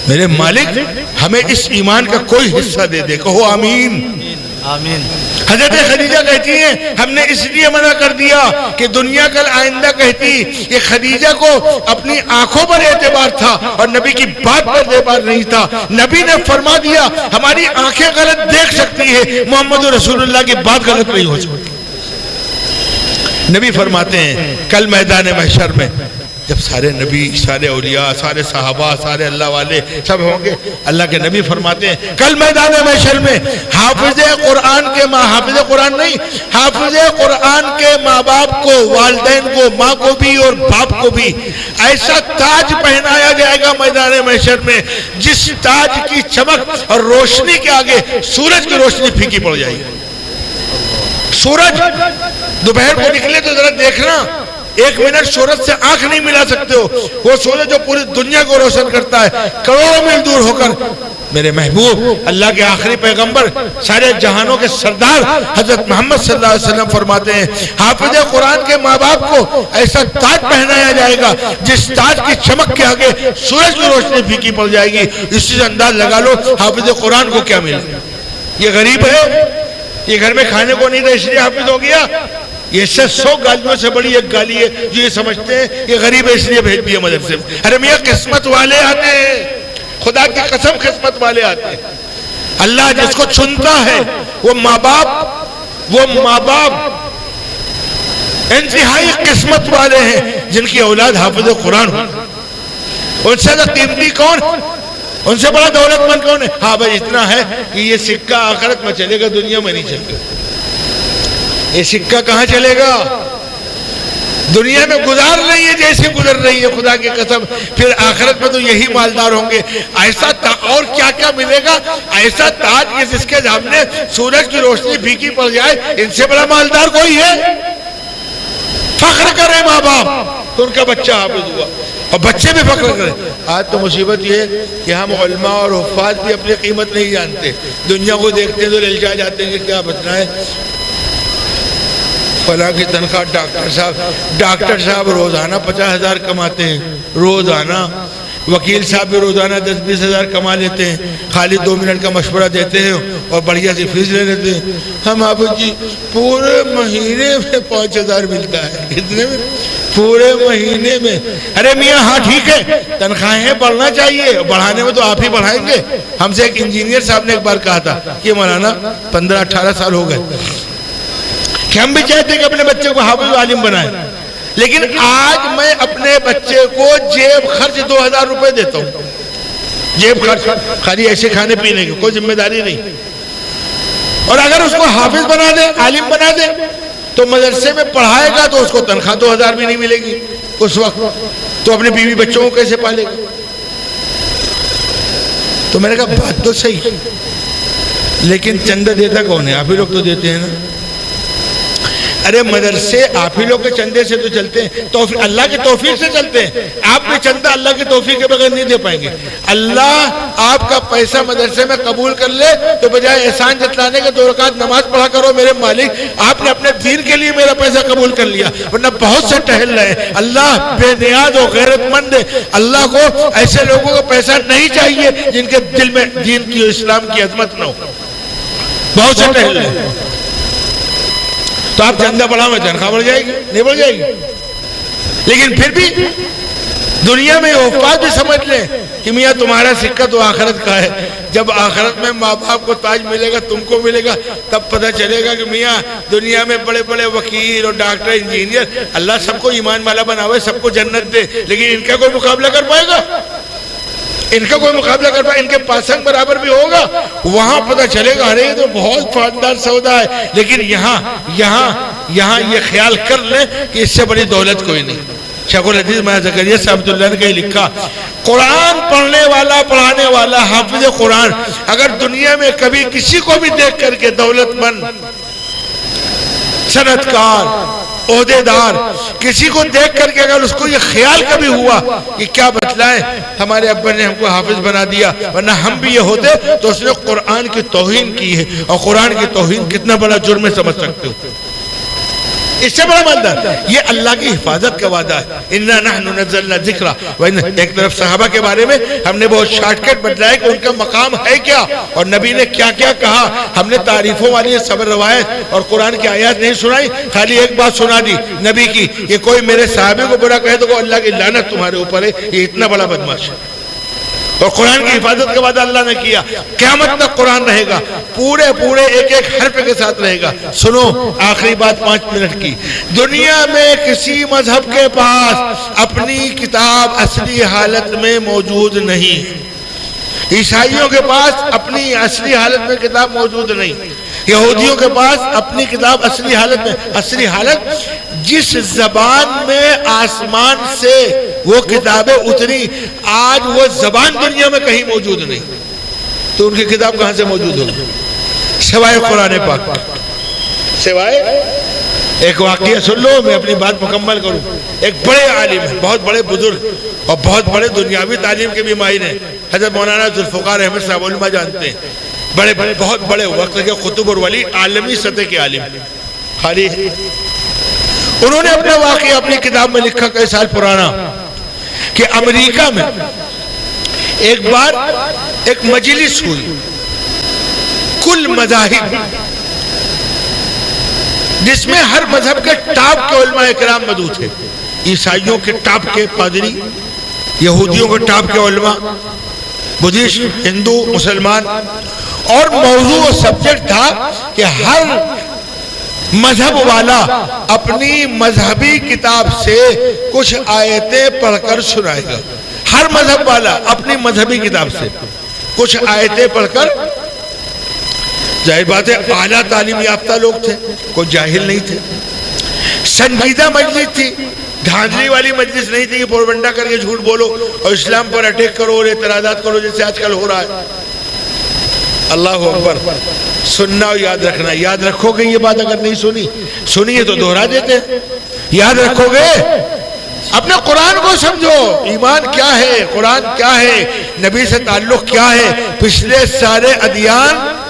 [SPEAKER 1] میرے مالک ہمیں اس ایمان کا کوئی حصہ دے دے. کہو آمین.
[SPEAKER 2] آمین.
[SPEAKER 1] حضرت خدیجہ کہتی ہیں ہم نے اس لیے منع کر دیا کہ دنیا کل آئندہ کہتی کہ خدیجہ کو اپنی آنکھوں پر اعتبار تھا اور نبی کی بات پر اعتبار نہیں تھا. نبی نے فرما دیا ہماری آنکھیں غلط دیکھ سکتی ہے, محمد رسول اللہ کی بات غلط نہیں ہو سکتی. نبی فرماتے ہیں کل میدان محشر میں جب سارے نبی, سارے اولیاء, سارے صحابہ, سارے اللہ والے سب ہوں گے, اللہ کے نبی فرماتے ہیں کل میدان محشر میں حافظ قرآن کے ماں, حافظ قرآن نہیں, حافظ قرآن کے ماں باپ کو, والدین کو, ماں کو بھی اور باپ کو بھی ایسا تاج پہنایا جائے گا میدان محشر میں جس تاج کی چمک اور روشنی کے آگے سورج کی روشنی پھیکی پڑ جائے گی. سورج دوپہر کو نکلے تو ذرا دیکھنا, 1 منٹ سورج سے آنکھ نہیں ملا سکتے ہو. وہ سورج جو پوری دنیا کو روشن کرتا ہے, کروڑوں میل دور ہو کر میرے محبوب اللہ کے آخری پیغمبر سارے جہانوں کے سردار حضرت محمد صلی اللہ علیہ وسلم فرماتے ہیں حافظ قرآن کے ماں باپ کو ایسا تاج پہنایا جائے گا جس تاج کی چمک کے آگے سورج کی روشنی پھیکی پڑ جائے گی. اسی سے انداز لگا لو حافظ قرآن کو کیا ملے. یہ غریب ہے, یہ گھر میں کھانے کو نہیں تھا اس لیے حافظ ہو گیا. یہ 100 گالیوں سے بڑی ایک گالی ہے جو یہ سمجھتے ہیں یہ غریب ہے اس لیے بھیج دیا مدرسے میں. ارے میاں قسمت والے آتے ہیں, خدا کی قسم قسمت والے آتے ہیں. اللہ جس کو چنتا ہے وہ ماں باپ انتہائی قسمت والے ہیں جن کی اولاد حافظ قرآن ہو. ان سے زیادہ قیمتی کون, ان سے بڑا دولت مند کون ہے؟ ہاں بھائی اتنا ہے کہ یہ سکہ آخرت میں چلے گا, دنیا میں نہیں چلے گا. یہ سکہ کہاں چلے گا؟ دنیا میں گزار رہی ہے جیسے گزر رہی ہے خدا کی قسم. پھر آخرت میں تو یہی مالدار ہوں گے. ایسا اور کیا کیا ملے گا؟ ایسا تاج کہ جس کے سامنے سورج کی روشنی پھیکی پڑ جائے. ان سے بڑا مالدار کوئی ہے؟ فخر کرے ماں باپ تو ان کا بچہ حافظ ہوا, اور بچے بھی فخر کریں. آج تو مصیبت یہ ہے کہ ہم علماء اور حفاظ بھی اپنی قیمت نہیں جانتے. دنیا کو دیکھتے ہیں تو للچا جاتے ہیں کہ کیا بچنا ہے. فلاں کی تنخواہ ڈاکٹر صاحب روزانہ 50,000 کماتے ہیں روزانہ. وکیل صاحب بھی روزانہ 10-20 ہزار کما لیتے ہیں. خالی 2 منٹ کا مشورہ دیتے ہیں اور بڑھیا سی فیس لے لیتے ہیں. ہم حافظ جی پورے مہینے میں 5,000 ملتا ہے. کتنے میں؟ پورے مہینے میں. ارے میاں ہاں ٹھیک ہے تنخواہیں بڑھنا چاہیے, بڑھانے میں تو آپ ہی بڑھائیں گے. ہم سے ایک انجینئر صاحب نے ایک بار کہا تھا کہ مولانا 15-18 سال ہو گئے کہ ہم بھی چاہتے ہیں کہ اپنے بچے کو حافظ عالم بنائیں, لیکن آج میں اپنے بچے کو جیب خرچ 2,000 روپے دیتا ہوں. جیب خرچ خالی ایسے کھانے پینے کی کوئی ذمہ داری نہیں. اور اگر اس کو حافظ بنا دے, عالم بنا دے تو مدرسے میں پڑھائے گا تو اس کو تنخواہ 2,000 بھی نہیں ملے گی اس وقت. تو اپنے بیوی بچوں کو کیسے پالے گا؟ تو میں نے کہا بات تو صحیح, لیکن چندہ دیتا کون ہے؟ آپ ہی لوگ تو دیتے ہیں نا. ارے مدرسے آپ ہی لوگ کے چندے سے تو چلتے ہیں, اللہ کی توفیق سے چلتے ہیں. آپ بھی چندہ اللہ کی توفیق کے بغیر نہیں دے پائیں گے. اللہ آپ کا پیسہ مدرسے میں قبول کر لے تو بجائے احسان جتلانے کے 2 رکعت نماز پڑھا کرو میرے مالک, آپ نے اپنے دین کے لیے میرا پیسہ قبول کر لیا. ورنہ بہت سے ٹہل رہے ہیں. اللہ بے نیاز و غیرت مند ہے. اللہ کو ایسے لوگوں کو پیسہ نہیں چاہیے جن کے دل میں دین کی اسلام کی عظمت نہ ہو. بہت سے ٹہل رہے ہیں. تو آپ چندہ بڑھا میں تنخواہ بڑھ جائے گی نہیں بڑھ جائے گی. لیکن پھر بھی دنیا میں حفاظ بھی سمجھ لیں کہ میاں تمہارا سکہ تو آخرت کا ہے. جب آخرت میں ماں باپ کو تاج ملے گا, تم کو ملے گا, تب پتہ چلے گا کہ میاں دنیا میں بڑے بڑے وکیل اور ڈاکٹر انجینئر اللہ سب کو ایمان والا بناوے, سب کو جنت دے, لیکن ان کا کوئی مقابلہ کر پائے گا؟ ان کا کوئی مقابلہ کر پائے؟ ان کے پاسنگ برابر بھی ہوگا. وہاں پتہ چلے گا ارے تو بہت فاندار سودا ہے. لیکن یہاں یہ خیال کر لیں کہ اس سے بڑی دولت کوئی نہیں. شیخ الحدیث میاں زکریا صاحب اللہ نے کہیں لکھا, قرآن پڑھنے والا پڑھانے والا حافظ قرآن اگر دنیا میں کبھی کسی کو بھی دیکھ کر کے دولت مند, صنعتکار, عہدے دار کسی کو دیکھ کر کے اگر اس کو یہ خیال کبھی ہوا کہ کیا بتلائیں ہمارے ابا نے ہم کو حافظ بنا دیا ورنہ ہم بھی یہ ہوتے, تو اس نے قرآن کی توہین کی ہے. اور قرآن کی توہین کتنا بڑا جرم ہے سمجھ سکتے ہو. اس سے بڑا مالدار یہ اللہ کی حفاظت کا وعدہ ہے. اِنَّا نَحْنُ نَزَّلْنَا الذِّكْرَ. ایک طرف صحابہ کے بارے میں ہم نے بہت شارٹ کٹ بتلایا کہ ان کا مقام ہے کیا اور نبی نے کیا کیا کہا. ہم نے تعریفوں والی صبر روایت اور قرآن کی آیات نہیں سنائی, خالی ایک بات سنا دی نبی کی کہ کوئی میرے صحابی کو برا کہے تو اللہ کی لعنت تمہارے اوپر ہے, یہ اتنا بڑا بدماش ہے. اور قرآن کی حفاظت کے بعد اللہ نے کیا قیامت تک قرآن رہے گا, پورے ایک حرف کے ساتھ رہے گا. سنو آخری بات 5 منٹ کی, دنیا میں کسی مذہب کے پاس اپنی کتاب اصلی حالت میں موجود نہیں. عیسائیوں کے پاس اپنی اصلی حالت میں کتاب موجود نہیں. یہودیوں کے پاس اپنی کتاب اصلی حالت میں, اصلی حالت جس زبان میں آسمان سے وہ کتابیں اتری آج وہ زبان دنیا میں کہیں موجود نہیں. تو ان کی کتاب کہاں سے موجود ہوگی سوائے قرآن پاک. سوائے ایک واقعہ سن لو, میں اپنی بات مکمل کروں. ایک بڑے عالم ہیں, بہت بڑے بزرگ اور بہت بڑے دنیاوی تعلیم کے بھی ماہر ہیں, حضرت مولانا ذوالفقار احمد صاحب علماء جانتے ہیں، بڑے بہت بڑے وقت کے قطب اور ولی، عالمی سطح کے عالم، خالی انہوں نے اپنا واقعہ اپنی کتاب میں لکھا کئی سال پرانا کہ امریکہ میں ایک بار ایک مجلس ہوئی کل مذاہب، جس میں ہر مذہب کے ٹاپ کے علماء کرام موجود تھے، عیسائیوں کے ٹاپ کے پادری، یہودیوں کے ٹاپ کے علماء، بدھسٹ، ہندو، مسلمان، اور موضوع و سبجیکٹ تھا کہ ہر مذہب والا اپنی مذہبی کتاب سے کچھ آیتیں پڑھ کر سنائے گا، ہر مذہب والا اپنی مذہبی کتاب سے کچھ آیتیں پڑھ کر، ظاہر بات ہے اعلیٰ تعلیم یافتہ لوگ تھے، کوئی جاہل نہیں تھے، سنجیدہ مجلس تھی، دھاندلی والی مجلس نہیں تھی کہ پروپیگنڈا کر کے جھوٹ بولو اور اسلام پر اٹیک کرو اور اعتراضات کرو جیسے آج کل ہو رہا ہے۔ اللہ اکبر، سننا اور یاد رکھنا، یاد رکھو گے یہ بات، اگر نہیں سنی ہے تو دہرا دیتے ہیں، یاد رکھو گے، اپنے قرآن کو سمجھو، ایمان کیا ہے، قرآن کیا ہے، نبی سے تعلق کیا ہے، پچھلے سارے ادیان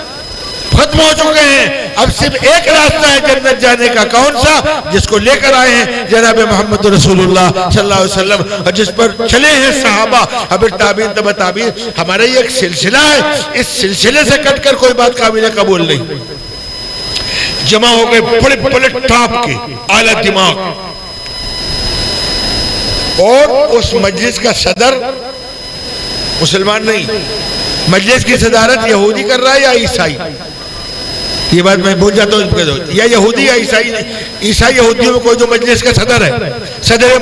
[SPEAKER 1] ختم ہو چکے ہیں، اب صرف ایک راستہ ہے جنت جانے کا، کون سا؟ جس کو لے کر آئے ہیں جناب محمد رسول اللہ صلی اللہ علیہ وسلم، اور جس پر چلے ہیں صحابہ، اب تابعین تبع تابعین، ہمارا یہ ایک سلسلہ ہے، اس سلسلے سے کٹ کر کوئی بات قابل قبول نہیں۔ جمع ہو گئے بڑے بڑے ٹاپ کے اعلیٰ دماغ، اور اس مجلس کا صدر مسلمان نہیں، مجلس کی صدارت یہودی کر رہا ہے یا عیسائی، یہ بات میں بھول جاتا ہوں، یا یہودی یا عیسائی، عیسائی یہودیوں میں کوئی جو مجلس کا صدر ہے، صدر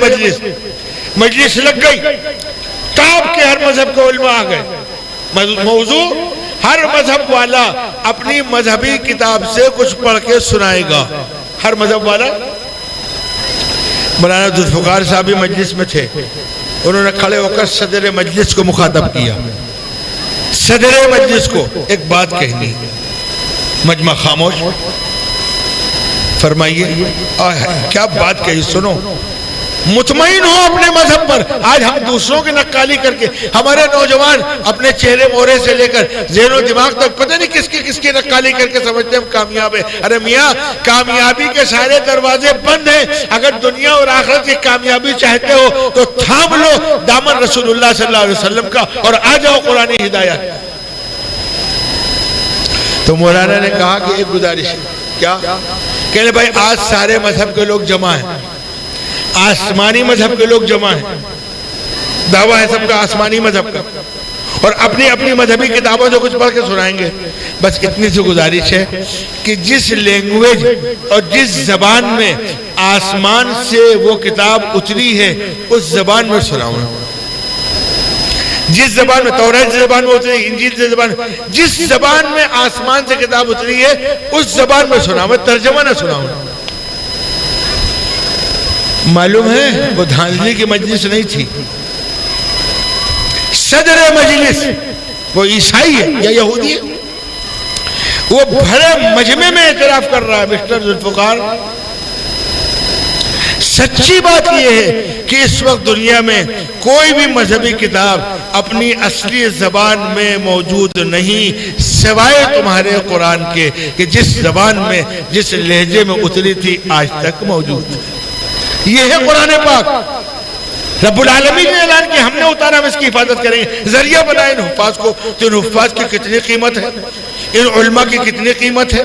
[SPEAKER 1] مجلس لگ گئی، ٹاپ کے ہر مذہب کے علماء آ گئے، موضوع ہر مذہب والا اپنی مذہبی کتاب سے کچھ پڑھ کے سنائے گا، ہر مذہب والا۔ مولانا ذوالفقار صاحب بھی مجلس میں تھے، انہوں نے کھڑے ہو کر صدر مجلس کو مخاطب کیا، صدر مجلس کو ایک بات کہنی، مجمع خاموش، فرمائیے کیا بات کہی، سنو، مطمئن ہو اپنے مذہب پر۔ آج ہم دوسروں کی نقالی کر کے، ہمارے نوجوان اپنے چہرے مورے سے لے کر ذہن و دماغ تک پتہ نہیں کس کی نقالی کر کے سمجھتے ہم کامیاب ہیں۔ ارے میاں، کامیابی کے سارے دروازے بند ہیں، اگر دنیا اور آخرت کی کامیابی چاہتے ہو تو تھام لو دامن رسول اللہ صلی اللہ علیہ وسلم کا اور آ جاؤ قرآن ہدایت۔ تو مولانا نے کہا کہ ایک گزارش ہے، کیا؟ کہنے بھائی آج سارے مذہب کے لوگ جمع ہیں، آسمانی مذہب کے لوگ جمع ہیں، دعویٰ ہے سب کا آسمانی مذہب کا، اور اپنی اپنی مذہبی کتابوں سے کچھ پڑھ کے سنائیں گے، بس اتنی سی گزارش ہے کہ جس لینگویج اور جس زبان میں آسمان سے وہ کتاب اتری ہے اس زبان میں سناؤں، جس زبان میں توریت زبان میں اتری، انجیل زبان میں، جس زبان میں آسمان سے کتاب اتری ہے اس زبان میں سناؤں، میں ترجمہ نہ سناؤں۔ معلوم ہے وہ دھاندلی کی مجلس نہیں تھی، صدر مجلس وہ عیسائی ہے یا یہودی ہے، وہ بھرے مجمع میں اعتراف کر رہا ہے مسٹر ذوالفقار۔ سچی بات یہ ہے کہ اس وقت دنیا میں کوئی بھی مذہبی کتاب اپنی اصلی زبان میں موجود نہیں سوائے تمہارے قرآن کے، کہ جس زبان میں جس لہجے میں اتری تھی آج تک موجود ہے۔ یہ ہے قرآن پاک، رب العالمین نے اعلان کیا ہم نے اتارا، ہم اس کی حفاظت کریں گے، ذریعہ بنائے ان حفاظ کو۔ تو ان حفاظ کی کتنی قیمت ہے، ان علماء کی کتنی قیمت ہے،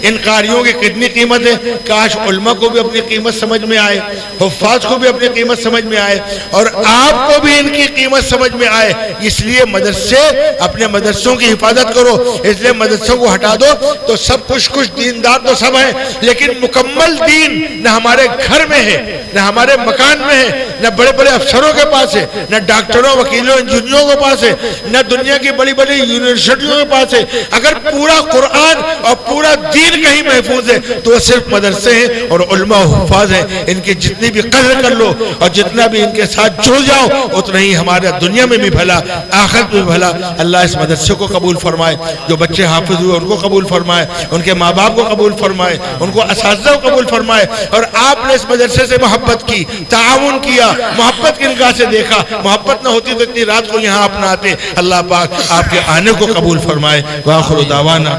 [SPEAKER 1] ان قاریوں کی کتنی قیمت ہے۔ کاش علماء کو بھی اپنی قیمت سمجھ میں آئے، حفاظ کو بھی اپنی قیمت سمجھ میں آئے، اور آپ کو بھی ان کی قیمت سمجھ میں آئے۔ اس لیے مدرسے، اپنے مدرسوں کی حفاظت کرو، اس لیے مدرسوں کو ہٹا دو تو سب کچھ دیندار تو سب ہیں، لیکن مکمل دین نہ ہمارے گھر میں ہے، نہ ہمارے مکان میں ہے، نہ بڑے بڑے افسروں کے پاس ہے، نہ ڈاکٹروں، وکیلوں، انجینئروں کے پاس ہے، نہ دنیا کی بڑی بڑی یونیورسٹیوں کے پاس ہے۔ اگر پورا قرآن اور پورا دین کہیں محفوظ ہے تو وہ صرف مدرسے ہیں اور علماء و حفاظ ہیں. ان کی جتنی بھی قدر کر لو اور جتنا بھی ان کے ساتھ جڑ جاؤ اتنا ہی ہمارے دنیا میں بھی بھلا آخرت میں بھی بھلا. اللہ اس مدرسے کو قبول فرمائے, جو بچے حافظ ہوئے ان کو قبول فرمائے, ان کے ماں باپ کو قبول فرمائے, ان کو اساتذہ کو قبول فرمائے. اور آپ نے اس مدرسے سے محبت کی, تعاون کیا, محبت کی نگاہ سے دیکھا. محبت نہ ہوتی تو اتنی رات کو یہاں آپ نہ آتے. اللہ پاک آپ کے آنے کو قبول فرمائے. وآخر دعوانا